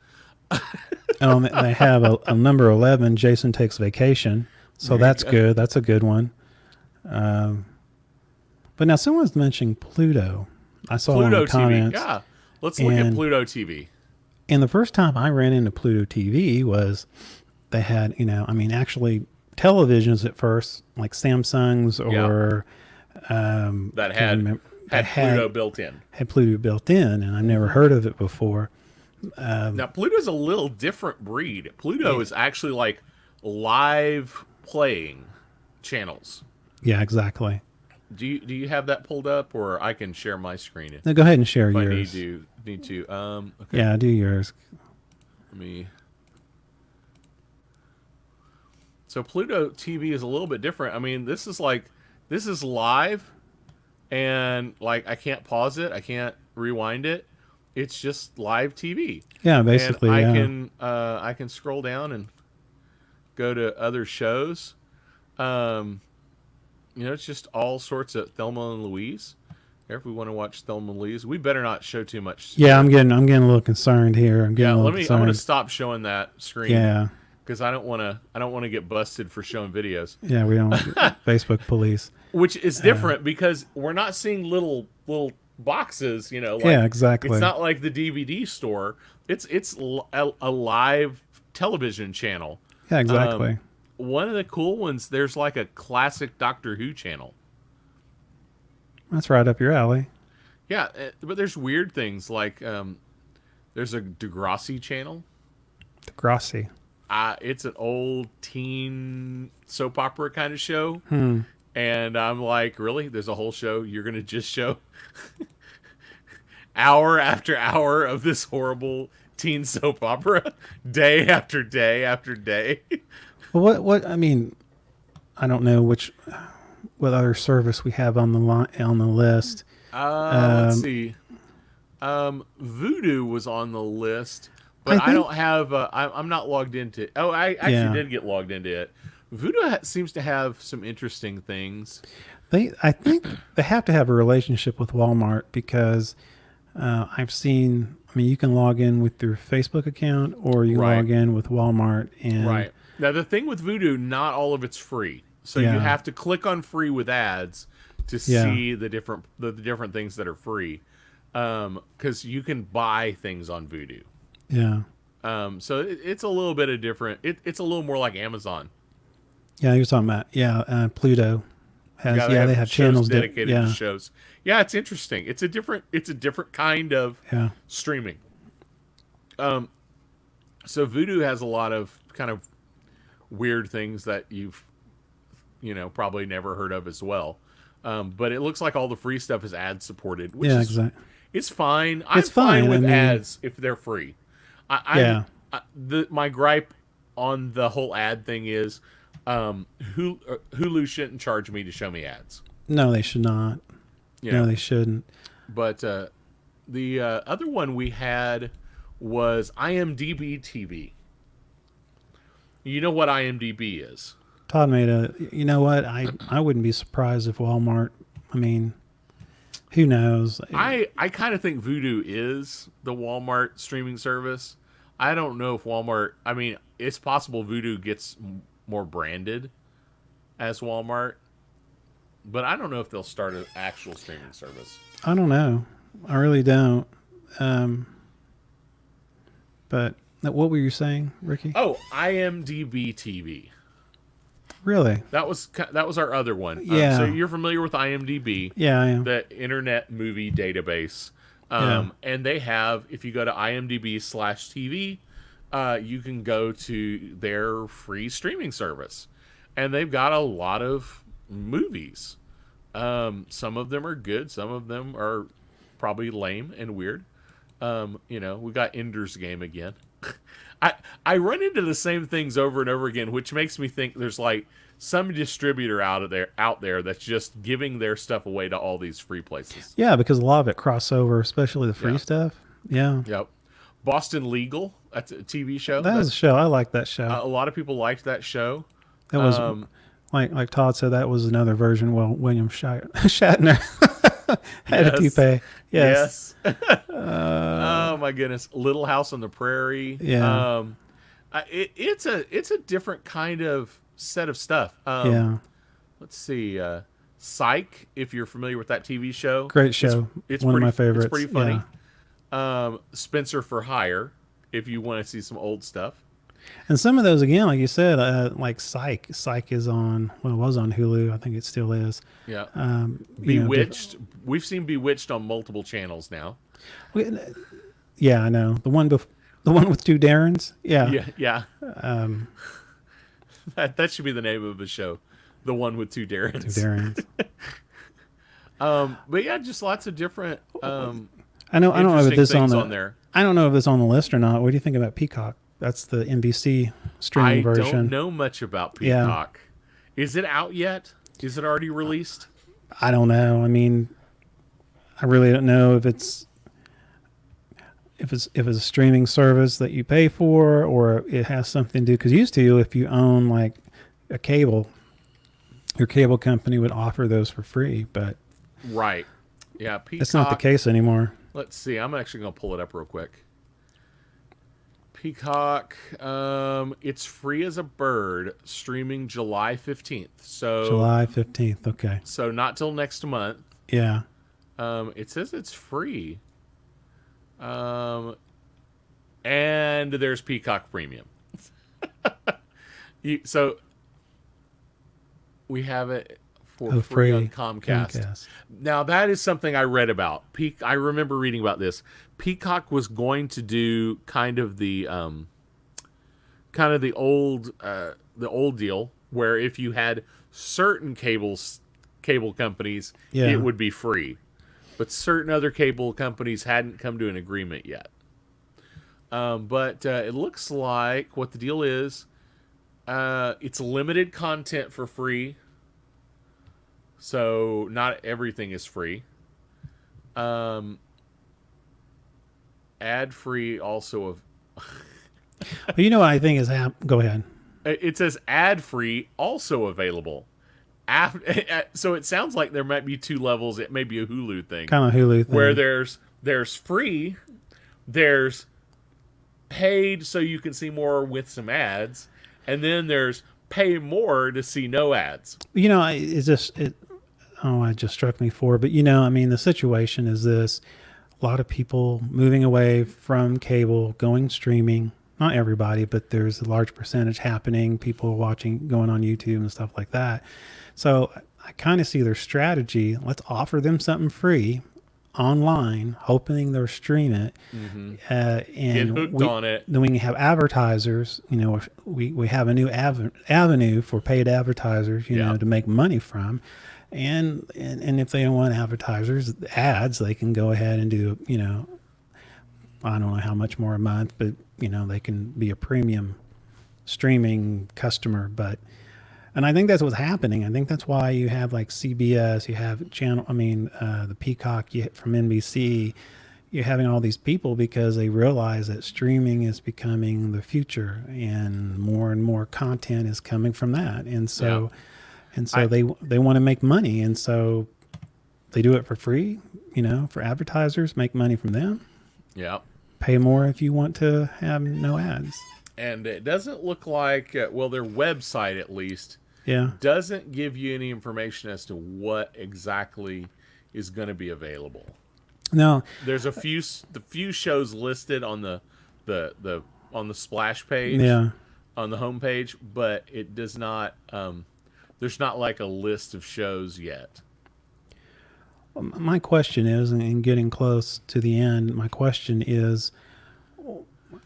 They have a number 11, Jason Takes Vacation. So that's good. That's a good one. But now someone's mentioning Pluto. I saw Pluto in the TV. comments. Yeah. Let's look at And- Pluto TV. And the first time I ran into Pluto TV was they had, actually televisions at first, like Samsung's or That can't had remember- had that Pluto built in. had Pluto built in, and I've never heard of it before. Now Pluto's a little different breed. Pluto is actually like live playing channels. Yeah, exactly. Do you have that pulled up, or I can share my screen Now go ahead and share if I yours. need to. Okay. Yeah, do yours. Let me. So Pluto TV is a little bit different. I mean, this is live, and like I can't pause it, I can't rewind it. It's just live TV. Yeah, basically. And yeah. I can scroll down and go to other shows. It's just all sorts of Thelma and Louise. If we want to watch Thelma and Louise, we better not show too much. Yeah, I'm getting a little concerned here. I'm getting a little concerned. I'm going to stop showing that screen. Yeah. Because I don't want to get busted for showing videos. Yeah, we don't Facebook police. Which is different because we're not seeing little boxes, like, yeah, exactly. It's not like the DVD store. It's a live television channel. Yeah, exactly. One of the cool ones, there's like a classic Doctor Who channel. That's right up your alley. Yeah, but there's weird things like there's a Degrassi channel. Degrassi. It's an old teen soap opera kind of show. Hmm. And I'm like, really? There's a whole show? You're going to just show hour after hour of this horrible teen soap opera day after day after day? Well, what I mean, I don't know what other service we have on the list. Let's see. Vudu was on the list, but I don't have. I'm not logged into. Oh, I actually did get logged into it. Vudu seems to have some interesting things. I think they have to have a relationship with Walmart because I've seen. I mean, you can log in with your Facebook account, or you log in with Walmart. And right now, the thing with Vudu, not all of it's free, so you have to click on free with ads to see the different things that are free, because you can buy things on Vudu. Yeah. So it's a little bit of different. It's a little more like Amazon. Yeah, you're talking about Pluto has they have channels dedicated to shows. Yeah, it's interesting. It's a different kind of streaming. So Vudu has a lot of kind of weird things that you've probably never heard of as well. But it looks like all the free stuff is ad supported, which is exactly. It's fine. I'm fine with ads if they're free. My gripe on the whole ad thing is Hulu shouldn't charge me to show me ads. No, they should not. No, they shouldn't. But the other one we had was IMDb TV. You know what IMDb is? Todd made you know what? I wouldn't be surprised if Walmart, I mean, who knows? I kind of think Vudu is the Walmart streaming service. I don't know if Walmart, I mean, it's possible Vudu gets more branded as Walmart, but I don't know if they'll start an actual streaming service. I don't know. I really don't. But what were you saying, Ricky? Oh, IMDb TV. Really? That was our other one. Yeah. So you're familiar with IMDb? Yeah, I am. The Internet Movie Database. And they have, if you go to IMDb/TV, you can go to their free streaming service, and they've got a lot of movies. Some of them are good. Some of them are probably lame and weird. We got Ender's Game again. I run into the same things over and over again, which makes me think there's like some distributor out there that's just giving their stuff away to all these free places. Yeah, because a lot of it crossover, especially the free stuff. Yeah. Yep. Boston Legal, that's a TV show. That's a show. I like that show. A lot of people liked that show. That was like Todd said. That was another version. Well, William Shatner had a toupee. Yes. Oh my goodness, Little House on the Prairie. Yeah. It's a different kind of set of stuff. Let's see. Psych, if you're familiar with that TV show. Great show. It's one of my favorites. It's pretty funny. Yeah. Spencer for Hire, if you want to see some old stuff. And some of those, again, like you said, like Psych. Psych is on, well, it was on Hulu. I think it still is. Yeah. Bewitched. We've seen Bewitched on multiple channels now. Yeah, I know. The one with two Darrens? Yeah. Yeah. That should be the name of the show. The one with two Darrens. Two Darrens. But yeah, just lots of different I don't know if this on there. I don't know if this on the list or not. What do you think about Peacock? That's the NBC streaming I version. don't know much about Yeah. Peacock. Is it out yet? Is it already released? I don't know. I mean, I really don't know if it's a streaming service that you pay for, or it has something to do. Because used to, if you own like a cable, your cable company would offer those for free, but Right. Yeah, Peacock. it's not the case anymore. Let's see. I'm actually going to pull it up real quick. Peacock, it's free as a bird, streaming July 15th. So July 15th. Okay. So not till next month. Yeah. It says it's free. And there's Peacock Premium. So we have it for Oh, free on free. Comcast. Now that is something I read about. I remember reading about this. Peacock was going to do kind of the old deal where if you had certain cable companies, Yeah. it would be free, but certain other cable companies hadn't come to an agreement yet. But it looks like what the deal is. It's limited content for free. So not everything is free. Ad free also of. But you know what I think is go ahead. It says ad free also available. So it sounds like there might be two levels. It may be a Hulu thing Kind of Hulu thing. where there's free, there's paid so you can see more with some ads, and then there's pay more to see no ads. You know, it just struck me but you know, I mean, the situation is this: a lot of people moving away from cable, going streaming. Not everybody, but there's a large percentage happening. People watching, going on YouTube and stuff like that. So I kind of see their strategy. Let's offer them something free online, hoping they'll stream it, and Get hooked on it. Then we can have advertisers. You know, we have a new avenue for paid advertisers. You Yeah. know, to make money from, and if they don't want advertisers ads, they can go ahead and do, you know, I don't know how much more a month, but you know, they can be a premium streaming customer. And I think that's what's happening. I think that's why you have like CBS, you have the Peacock from NBC. You're having all these people because they realize that streaming is becoming the future, and more content is coming from that. And so, they want to make money, and so they do it for free. You know, for advertisers, make money from them. Yeah. Pay more if you want to have no ads. And it doesn't look like, their website at least Yeah. doesn't give you any information as to what exactly is going to be available. No. There's the few shows listed on the on the splash page, Yeah. on the homepage, but it does not. There's not like a list of shows yet. My question is, and getting close to the end, my question is,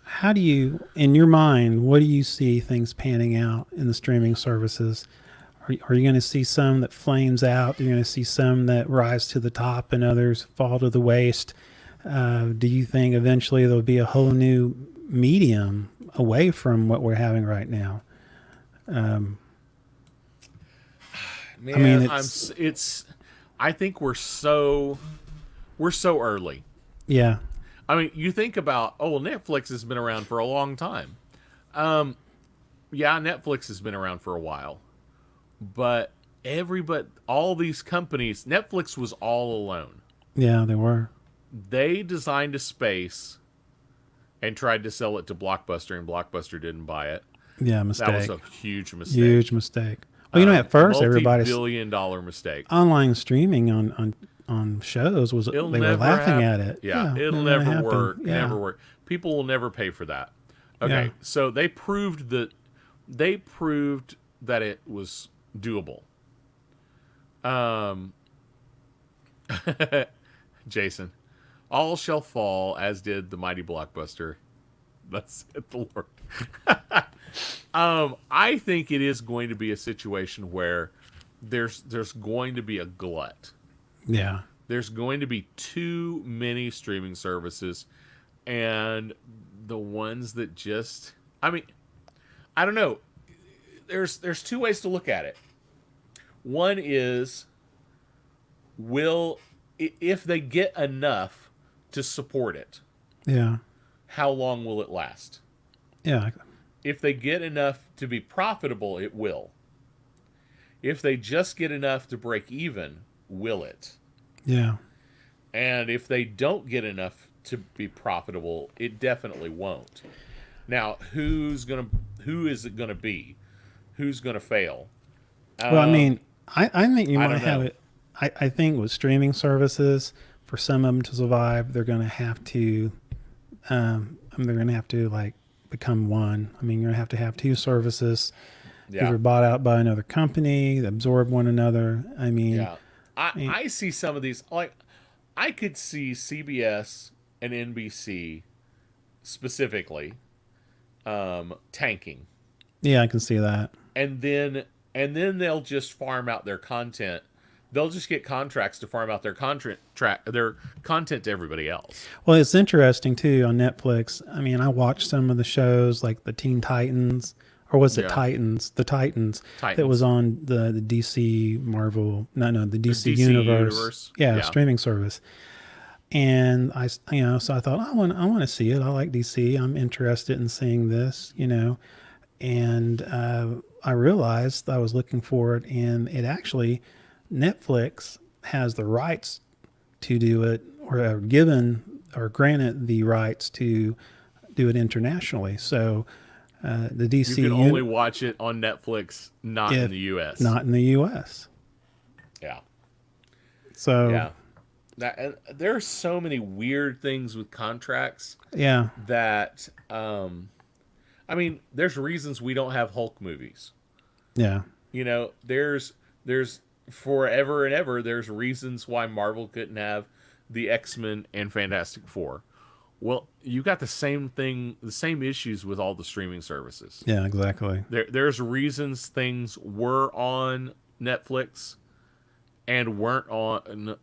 how do you, in your mind, what do you see things panning out in the streaming services? Are you going to see some that flames out? You're going to see some that rise to the top and others fall to the waste? Do you think eventually there'll be a whole new medium away from what we're having right now? Man, I mean, I think we're so early. Yeah. I mean, you think about, Netflix has been around for a long time. Netflix has been around for a while. But all these companies, Netflix was all alone. Yeah, they were. They designed a space and tried to sell it to Blockbuster, and Blockbuster didn't buy it. Yeah, mistake. That was a huge mistake. Huge mistake. Well, at first everybody's multi-billion-dollar mistake. online streaming on shows they were laughing at it. Yeah, it'll never never happen. work. Yeah. Never work. People will never pay for that. Okay, Yeah. so they proved that it was doable. Jason, all shall fall as did the mighty Blockbuster. Thus saith the Lord. I think it is going to be a situation where there's going to be a glut. Yeah. There's going to be too many streaming services, and the ones that just I mean, I don't know. There's two ways to look at it. One is, if they get enough to support it, Yeah. how long will it last? Yeah. If they get enough to be profitable, it will. If they just get enough to break even, will it? Yeah. And if they don't get enough to be profitable, it definitely won't. Now, who is it gonna be? Who's gonna fail? Well, I mean, I think you I might don't have know. it. I think with streaming services, for some of them to survive, they're going to have to, they're going to have to like become one. I mean, you're going to have two services, Yeah. either bought out by another company, absorb one another. I mean, Yeah. I see some of these, like, I could see CBS and NBC specifically tanking. yeah, I can see that. And then they'll just farm out their content. They'll just get contracts to farm out their content to everybody else. Well, it's interesting too on Netflix. I mean, I watched some of the shows like the Teen Titans, or was it Yeah. Titans? The Titans. That Titans. was on the DC Marvel, no, the DC, DC Universe. Universe. Yeah, Yeah. streaming service. And so I thought I want to see it. I like DC. I'm interested in seeing this, and I realized I was looking for it, and it actually Netflix has the rights to do it, or are given or granted the rights to do it internationally. So the DC You can only watch it on Netflix, not in the US. not in the U.S. Yeah. So Yeah. There are so many weird things with contracts yeah, that I mean, there's reasons we don't have Hulk movies. yeah, There's forever and ever there's reasons why Marvel couldn't have the X-Men and Fantastic Four. Well, you got the same thing, the same issues with all the streaming services. yeah, exactly. There's reasons things were on Netflix and weren't on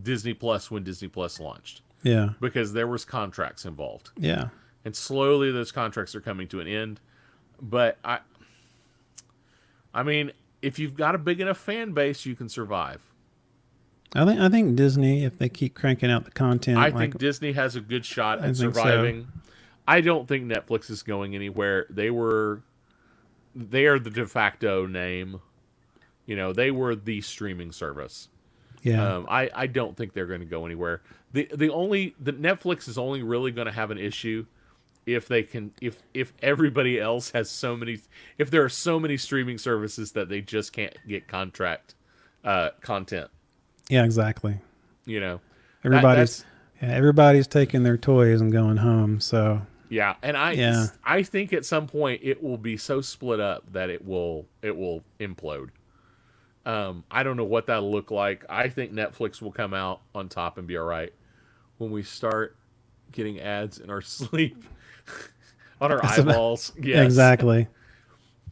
Disney Plus when Disney Plus launched, Yeah, because there was contracts involved. yeah. And slowly those contracts are coming to an end. But I mean, if you've got a big enough fan base, you can survive. I think Disney, if they keep cranking out the content, I like, think Disney has a good shot I at think so. surviving. I don't think Netflix is going anywhere. They are the de facto name. They were the streaming service. yeah, I don't think they're going to go anywhere. The Netflix is only really going to have an issue if everybody else has if there are so many streaming services that they just can't get content. yeah, exactly. Everybody's Everybody's taking their toys and going home. So yeah, and Yeah. I think at some point it will be so split up that it will implode. I don't know what that'll look like. I think Netflix will come out on top and be all right when we start getting ads in our sleep on our eyeballs. Yes. exactly.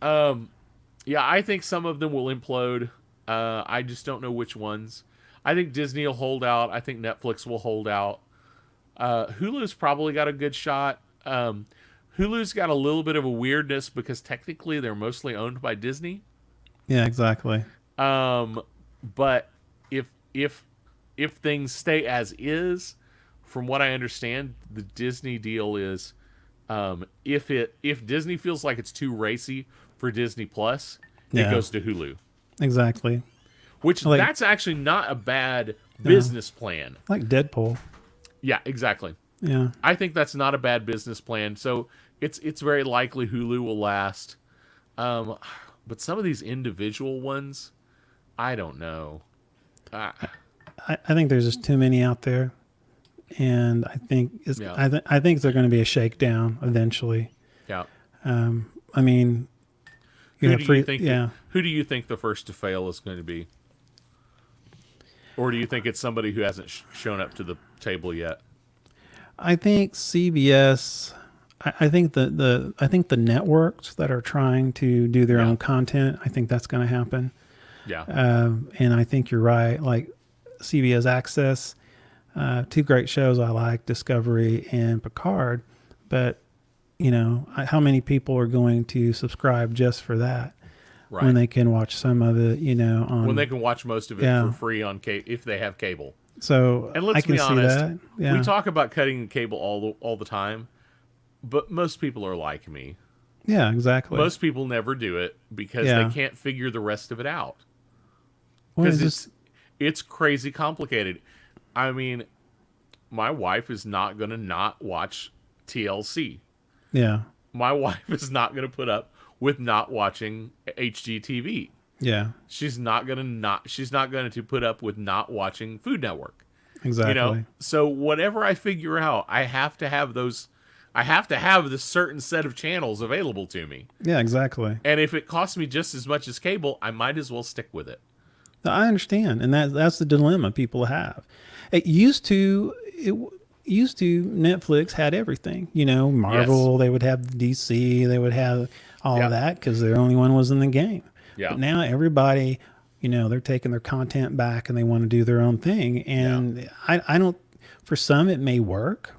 Yeah, I think some of them will implode. I just don't know which ones. I think Disney will hold out. I think Netflix will hold out. Hulu's probably got a good shot. Hulu's got a little bit of a weirdness because technically they're mostly owned by Disney. Yeah, exactly. But if things stay as is, from what I understand, the Disney deal is if Disney feels like it's too racy for Disney Plus, Yeah. it goes to Hulu. Exactly. Which Like- that's actually not a bad business plan. Like Deadpool. Yeah, exactly. Yeah. I think that's not a bad business plan. So it's very likely Hulu will last. But some of these individual ones, I don't know. I think there's just too many out there, and I think Yeah. I think they're going to be a shakedown eventually. Yeah. I mean, Who do you think? Yeah. Who do you think the first to fail is going to be? Or do you think it's somebody who hasn't shown up to the table yet? I think CBS. I think the networks that are trying to do their Yeah. own content. I think that's going to happen. Yeah. And I think you're right. Like CBS Access, two great shows I like, Discovery and Picard. But how many people are going to subscribe just for that Right. when they can watch some of it, on. When they can watch most of it Yeah. for free on if they have cable. So And I let's can be see honest, that. Yeah. we talk about cutting the cable all the time, but most people are like me. Yeah, exactly. Most people never do it because Yeah. they can't figure the rest of it out. Well, Because it's it's crazy complicated. I mean, my wife is not going to not watch TLC. yeah, My wife is not going to put up with not watching HGTV. yeah, She's not going to put up with not watching Food Network. exactly. So whatever I figure out, I have to have this certain set of channels available to me. Yeah, exactly. And if it costs me just as much as cable, I might as well stick with it. I understand, and that's the dilemma people have. It used to Netflix had everything. Marvel. They would have DC. They would have all Yeah. of that because the only one was in the game. Yeah. But now everybody, they're taking their content back and they want to do their own thing. And I don't. For some, it may work.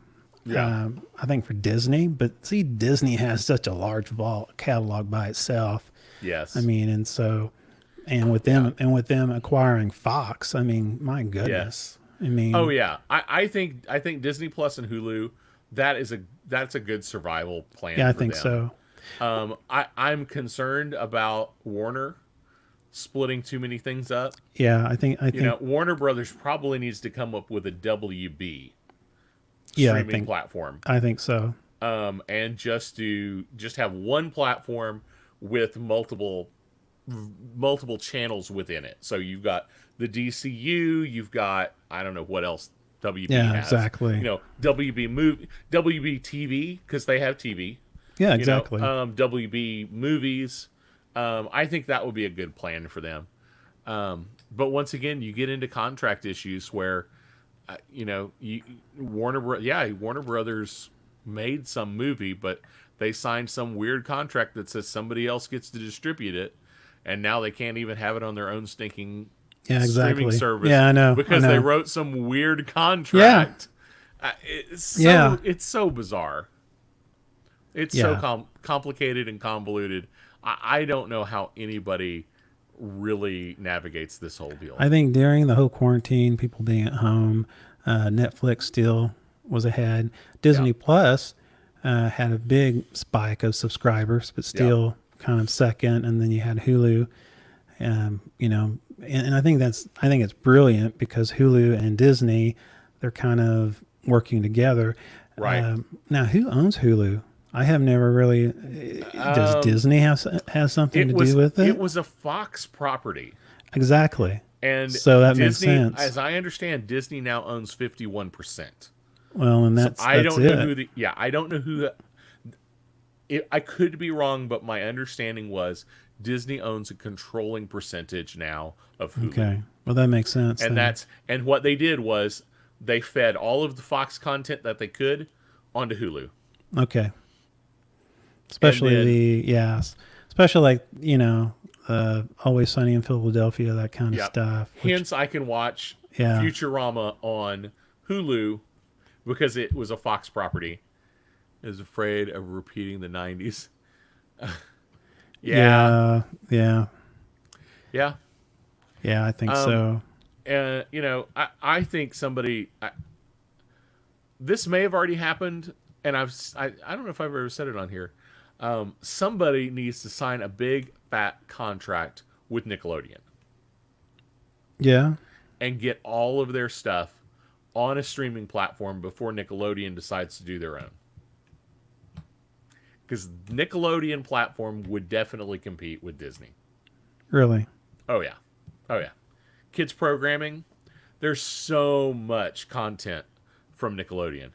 Yeah. I think for Disney, but see, Disney has such a large catalog by itself. Yes. I mean, and with them acquiring Fox, I mean, my goodness. I mean, Oh yeah, I think Disney Plus and Hulu, that's a good survival plan. yeah, I for think them. so. I'm concerned about Warner splitting too many things up. Yeah, I think Warner Brothers probably needs to come up with a WB Yeah, I streaming think- platform, I think so. and just have one platform with multiple channels within it. So you've got the DCU, you've got, I don't know what else WB Yeah, has. exactly. WB TV, because they have TV. Yeah, exactly. WB movies. I think that would be a good plan for them. But once again, you get into contract issues where, Warner Brothers made some movie, but they signed some weird contract that says somebody else gets to distribute it, and now they can't even have it on their own stinking Yeah, streaming exactly. service. Yeah, I know. Because I they know. wrote some weird contract. It's so bizarre. It's so Yeah. complicated and convoluted. I don't know how anybody really navigates this whole deal. I think during the whole quarantine, people being at home, Netflix still was ahead. Disney Yeah. Plus had a big spike of subscribers, but still kind of second. And then you had Hulu, and I think it's brilliant because Hulu and Disney, they're kind of working together. Right. Now, who owns Hulu? I have never really. Does Disney has something to do with it? It was a Fox property. Exactly. And So that makes Disney, sense. as I understand, Disney now owns 51%. Well, and that's I don't it. know I don't know who I could be wrong, but my understanding was Disney owns a controlling percentage now of Hulu. Okay. Well, that makes sense. And then. and what they did was they fed all of the Fox content that they could onto Hulu. Okay. Especially then- especially Always Sunny in Philadelphia, that kind of Yep. stuff. which- Hence, I can watch Yeah. Futurama on Hulu because it was a Fox property. Is afraid of repeating the 90s. yeah, Yeah. I think so. I think this may have already happened, and I don't know if I've ever said it on here. Somebody needs to sign a big fat contract with Nickelodeon Yeah. and get all of their stuff on a streaming platform before Nickelodeon decides to do their own. Because Nickelodeon platform would definitely compete with Disney. Really. Oh yeah. Kids programming. There's so much content from Nickelodeon.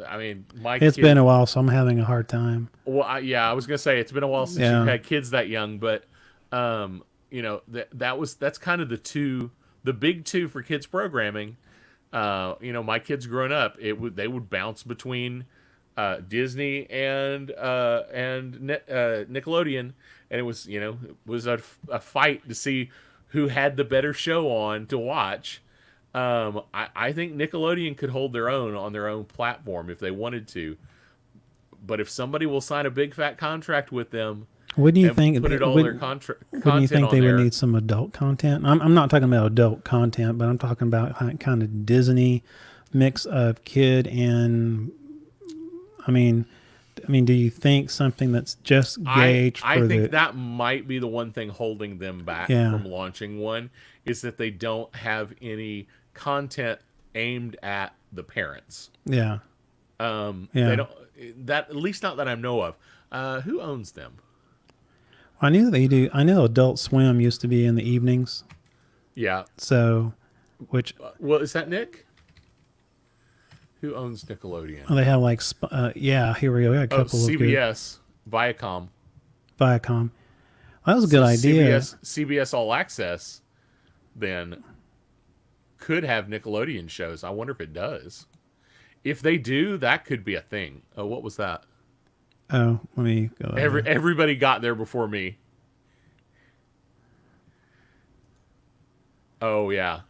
It's been a while, so I'm having a hard time. Well, I was gonna say it's been a while since Yeah. you've had kids that young, but that's kind of the big two for kids programming. My kids growing up, they would bounce between Disney and Nickelodeon, and it was a fight to see who had the better show on to watch. I think Nickelodeon could hold their own on their own platform if they wanted to. But if somebody will sign a big fat contract with them Wouldn't you and think? put it all in their content Wouldn't you think on they there, would need some adult content? I'm not talking about adult content, but I'm talking about kind of Disney mix of kid and. I mean, do you think something that's just gauged for I think the? that might be the one thing holding them back Yeah. from launching one is that they don't have any content aimed at the parents. Yeah. Yeah. They don't that at least not that I know of. Who owns them? I knew they do. I know Adult Swim used to be in the evenings. Yeah. So, which Well, is that Nick? Who owns Nickelodeon? they have like, yeah. Here we go. We got a couple of good CBS, Viacom. Viacom. That was a good idea. CBS All Access then could have Nickelodeon shows. I wonder if it does. If they do, that could be a thing. Oh, what was that? Oh, let me go. Everybody got there before me. Oh yeah,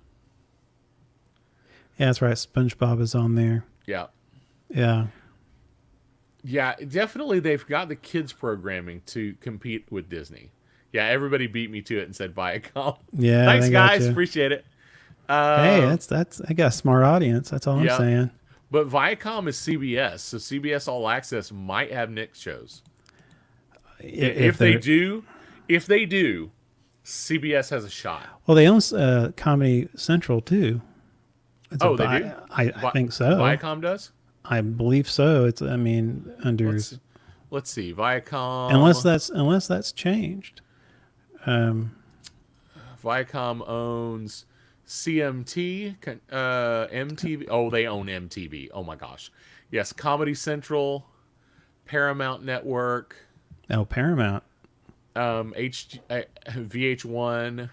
Yeah, that's right. SpongeBob is on there. yeah, Yeah. yeah. Definitely, they've got the kids programming to compete with Disney. Yeah, everybody beat me to it and said Viacom. Yeah. Thanks, they got guys. you. Appreciate it. Hey, that's. I got a smart audience. That's all Yeah. I'm saying. But Viacom is CBS, so CBS All Access might have Nick shows. If they do, CBS has a shot. well, they own Comedy Central too. It's Oh, they do? I think so. Viacom does. I believe so. It's. I mean, under Let's see. Viacom. unless that's changed. Viacom owns CMT, MTV. Oh, they own MTV. Oh my gosh. Yes, Comedy Central, Paramount Network, Oh, Paramount. VH1.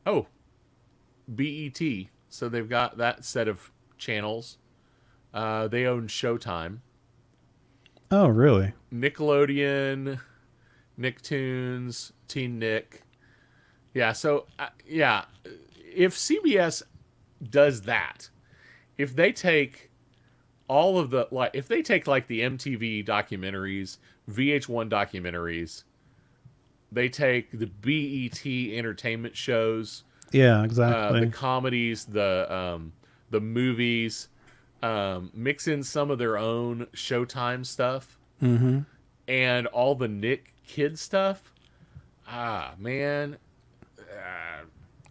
Oh, BET. So they've got that set of channels. They own Showtime, Oh, really? Nickelodeon, Nicktoons, Teen Nick. Yeah, so yeah, if CBS does that, if they take all of the if they take like the MTV documentaries, VH1 documentaries, they take the BET entertainment shows, Yeah, exactly. the comedies, the movies, mix in some of their own Showtime stuff, and all the Nick kid stuff. Ah, man.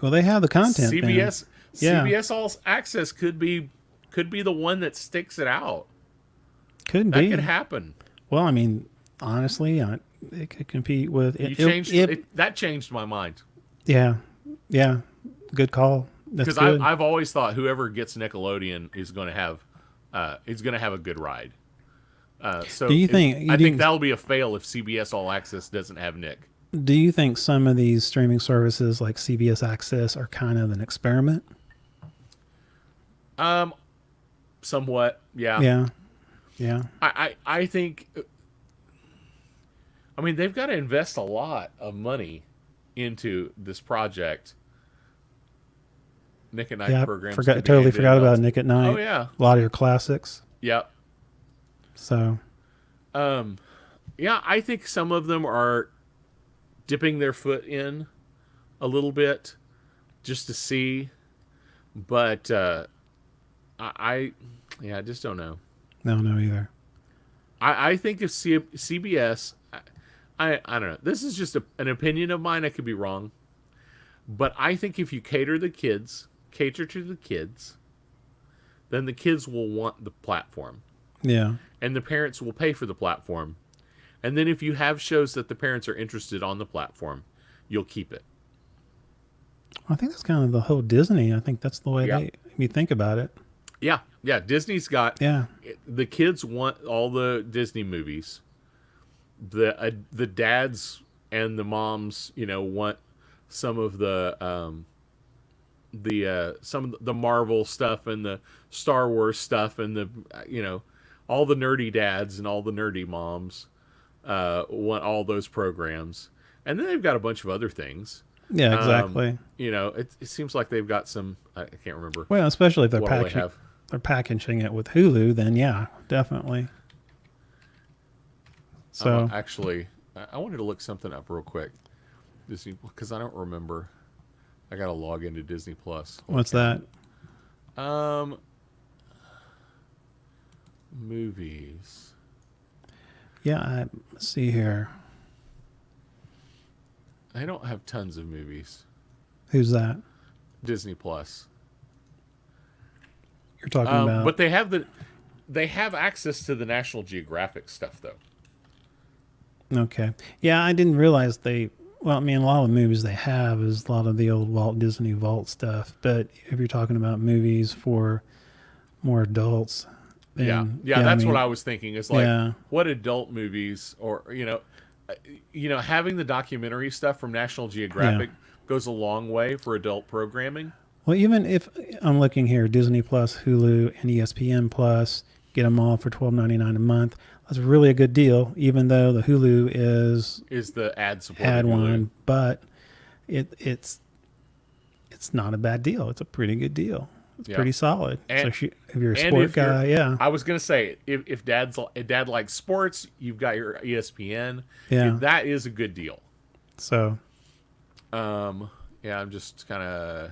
Well, they have the content. CBS Yeah. CBS All Access could be the one that sticks it out. Could That be. could happen. Well, I mean, honestly, it could compete with. That changed my mind Yeah, yeah. Good call. That's because good. I've always thought whoever gets Nickelodeon is going to have a good ride. So Do you think- I you think think- that'll be a fail if CBS All Access doesn't have Nick. Do you think some of these streaming services like CBS Access are kind of an experiment? Somewhat, yeah. Yeah, yeah. I think. I mean, they've got to invest a lot of money into this project. Nick at Night Yeah, programs. totally forgot about Nick at Night. Oh yeah. A lot of your classics. Yep. So, Yeah, I think some of them are dipping their foot in a little bit just to see, but I just don't know. no either. I think if CBS, I don't know. This is just an opinion of mine. I could be wrong, but I think if you cater to the kids, then the kids will want the platform, Yeah. and the parents will pay for the platform. And then if you have shows that the parents are interested on the platform, you'll keep it. I think that's kind of the whole Disney. I think that's the way Yeah. you think about it. Yeah, yeah. Disney's got Yeah. the kids want all the Disney movies. The dads and the moms, want some of the Marvel stuff and the Star Wars stuff and all the nerdy dads and all the nerdy moms want all those programs. And then they've got a bunch of other things. Yeah, exactly. It seems like they've got some. I can't remember. Well, especially if they're What do they have? packaging it with Hulu, then yeah, definitely. So Actually, I wanted to look something up real quick. Disney, because I don't remember. I got to log into Disney Plus. what's that? Movies. Yeah, let's see here. I don't have tons of movies. Who's that? Disney Plus. You're talking about? But they have access to the National Geographic stuff though. Okay. Yeah, I didn't realize they. Well, I mean, a lot of the movies they have is a lot of the old Walt Disney Vault stuff. But if you're talking about movies for more adults, then, Yeah, that's I mean, what I was thinking. Is like Yeah. what adult movies, or having the documentary stuff from National Geographic goes a long way for adult programming. Well, even if I'm looking here, Disney Plus, Hulu, and ESPN Plus, get them all for $12.99 a month. That's really a good deal, even though the Hulu is Is the ad supported ad Hulu. one, but it's not a bad deal. It's a pretty good deal. It's Yeah. pretty solid. And- Especially if you're a And sport if you're- guy, yeah. I was gonna say if dad likes sports, you've got your ESPN. Yeah. That is a good deal. So Yeah, I'm just kind of.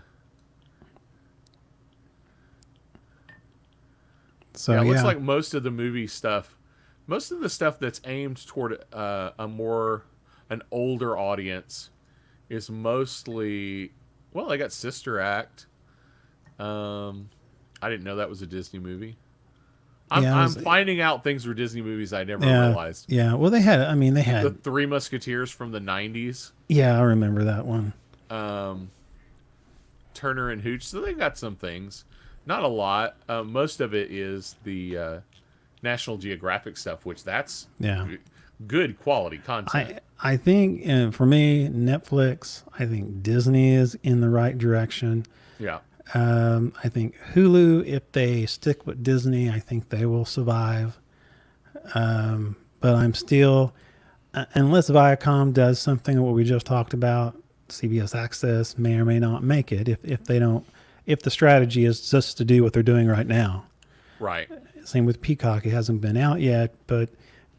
So It looks yeah. like most of the movie stuff, most of the stuff that's aimed toward an older audience, is mostly. Well, I got Sister Act. I didn't know that was a Disney movie. I'm Yeah, it was- finding out things were Disney movies I never yeah, realized. yeah. Well, they had. I mean, they The had. Three Musketeers from the 90s. Yeah, I remember that one. Turner and Hooch. So they got some things. Not a lot. Most of it is the National Geographic stuff, which that's Yeah. good quality content. I think for me, Netflix. I think Disney is in the right direction. Yeah. I think Hulu, if they stick with Disney, I think they will survive. But I'm still, unless Viacom does something what we just talked about, CBS Access may or may not make it. If they don't, if the strategy is just to do what they're doing right now. Right. Same with Peacock; it hasn't been out yet. But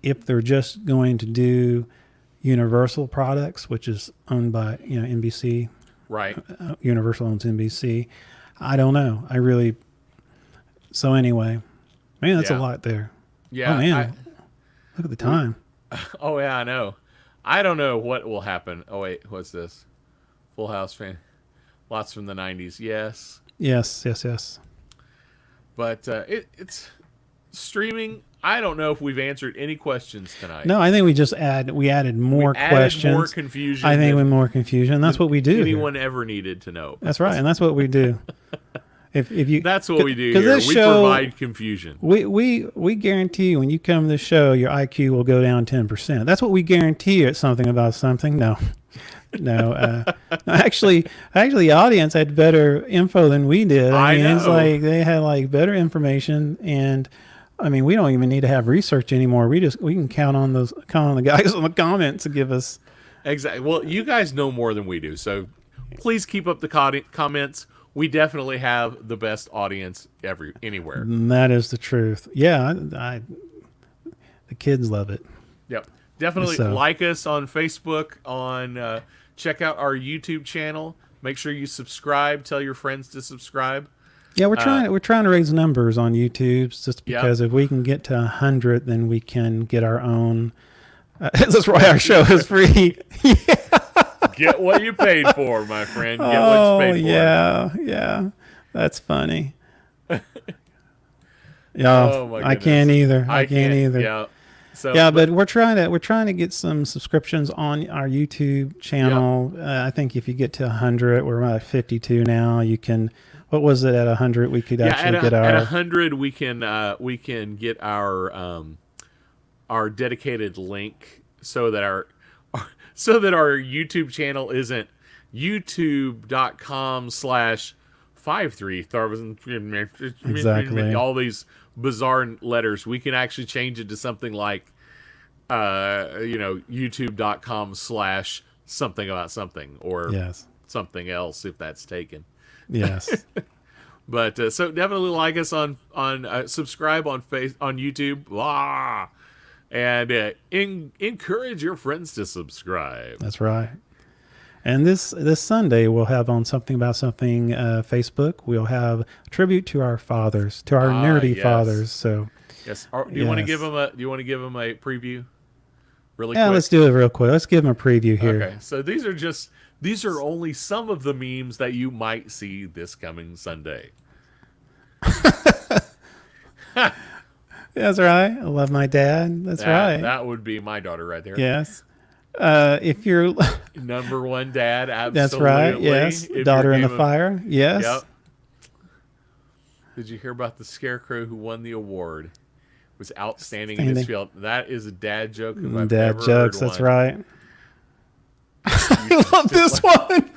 if they're just going to do Universal products, which is owned by NBC, Right. Universal owns NBC. I don't know. I really. So anyway, man, that's Yeah. a lot there. Yeah. Oh man, look at the time. Oh yeah, I know. I don't know what will happen. Oh wait, what's this? Full House fan. Lots from the 90s. Yes. Yes. But it's streaming. I don't know if we've answered any questions tonight. No, I think we just added more Added questions. more confusion. I think than with more confusion. That's what we do. here. anyone ever needed to know. That's right, and that's what we do. If you That's what we do 'cause here. this We show- provide confusion. We guarantee you when you come to the show, your IQ will go down 10%. That's what we guarantee you at Something About Something. No. Actually, the audience had better info than we did. I mean, it's know. like they had like better information, and I mean, we don't even need to have research anymore. We can count on the guys in the comments to give us. Exactly. Well, you guys know more than we do, so please keep up the comments. We definitely have the best audience anywhere. And that is the truth. Yeah, the kids love it. Yep. Definitely So- like us on Facebook. Check out our YouTube channel. Make sure you subscribe. Tell your friends to subscribe. Yeah, we're trying to raise numbers on YouTube just Yep. because if we can get to 100, then we can get our own. That's why our show is free. Get what you paid for, my friend. Get what you paid for. yeah, that's funny. Yeah, Oh, my I can't goodness. either. I can't either. Yeah. So, Yeah, but we're trying to get some subscriptions on our YouTube channel. I think if you get to 100, we're about 52 now. You can. What was it at 100? We could actually get at our. 100 we can get our dedicated link so that our YouTube channel isn't youtube.com/53,000 Exactly. all these bizarre letters. We can actually change it to something like youtube.com/something about something or Yes. something else if that's taken. Yes. But so definitely like us on subscribe on YouTube. And encourage your friends to subscribe. That's right. And this Sunday, we'll have on Something About Something Facebook. We'll have a tribute to our fathers, to our nerdy yes. fathers. So Yes. Do you want to Yes. give them a? Do you want to give them a preview? Really yeah, quick. let's do it real quick. Let's give them a preview here. Okay. So these are only some of the memes that you might see this coming Sunday. That's right. I love my dad. That's right. That would be my daughter right there. Yes. If you're, Number one dad. Absolutely. that's right. Yes. If Daughter you're in the Game of- Fire. Yes. Yep. Did you hear about the scarecrow who won the award? It was outstanding in his field. That is a dad joke. If I've Dad ever jokes. heard That's one. right. I love this one.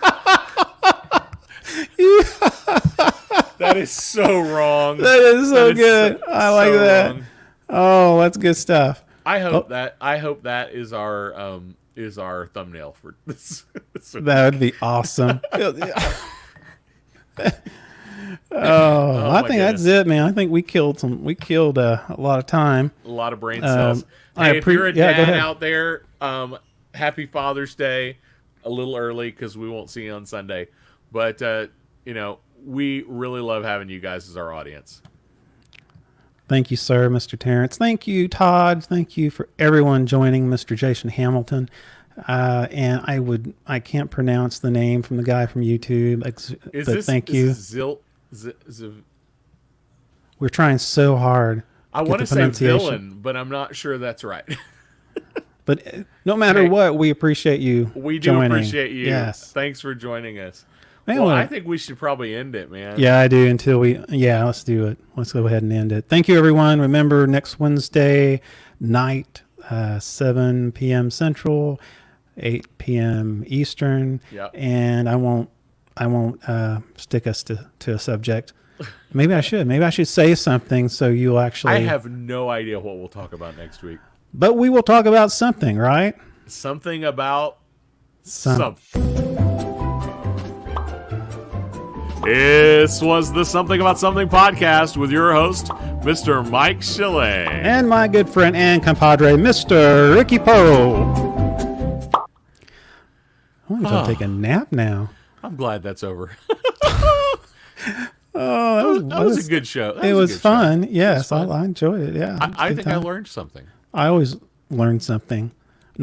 That is so wrong. That is so That is good. I like so that. wrong. Oh, that's good stuff. I hope Oh. that is our thumbnail for this. So That would be awesome. I my think that's goodness. it, man. I think we killed a lot of time. a lot of brain cells. I Hey, if you're a yeah, go dad ahead. out there, happy Father's Day. A little early because we won't see you on Sunday, but we really love having you guys as our audience. Thank you, sir, Mr. Terrence. Thank you, Todd. Thank you for everyone joining, Mr. Jason Hamilton. And I can't pronounce the name from the guy from YouTube, but thank you. We're trying so hard. I get want the to say pronunciation. villain, but I'm not sure that's right. But no matter Hey, what, we appreciate you. We do joining. appreciate you. Yes. Thanks for joining us. Man, Well, what a- I think we should probably end it, man. Yeah, I do. Let's do it. Let's go ahead and end it. Thank you, everyone. Remember, next Wednesday night, 7 p.m. Central, 8 p.m. Eastern. Yep. And I won't stick us to a subject. Maybe I should. Maybe I should say something so you'll actually. I have no idea what we'll talk about next week. But we will talk about something, right? Something about Some. This was the Something About Something podcast with your host, Mr. Mike Schilling. And my good friend and compadre, Mr. Ricky Poe. I'm going to take a nap now. I'm glad that's over. Oh, That was a good show. That It a was good show. fun. Yes, fun. I enjoyed it. Yeah, I Good think I time. learned something. I always learn something.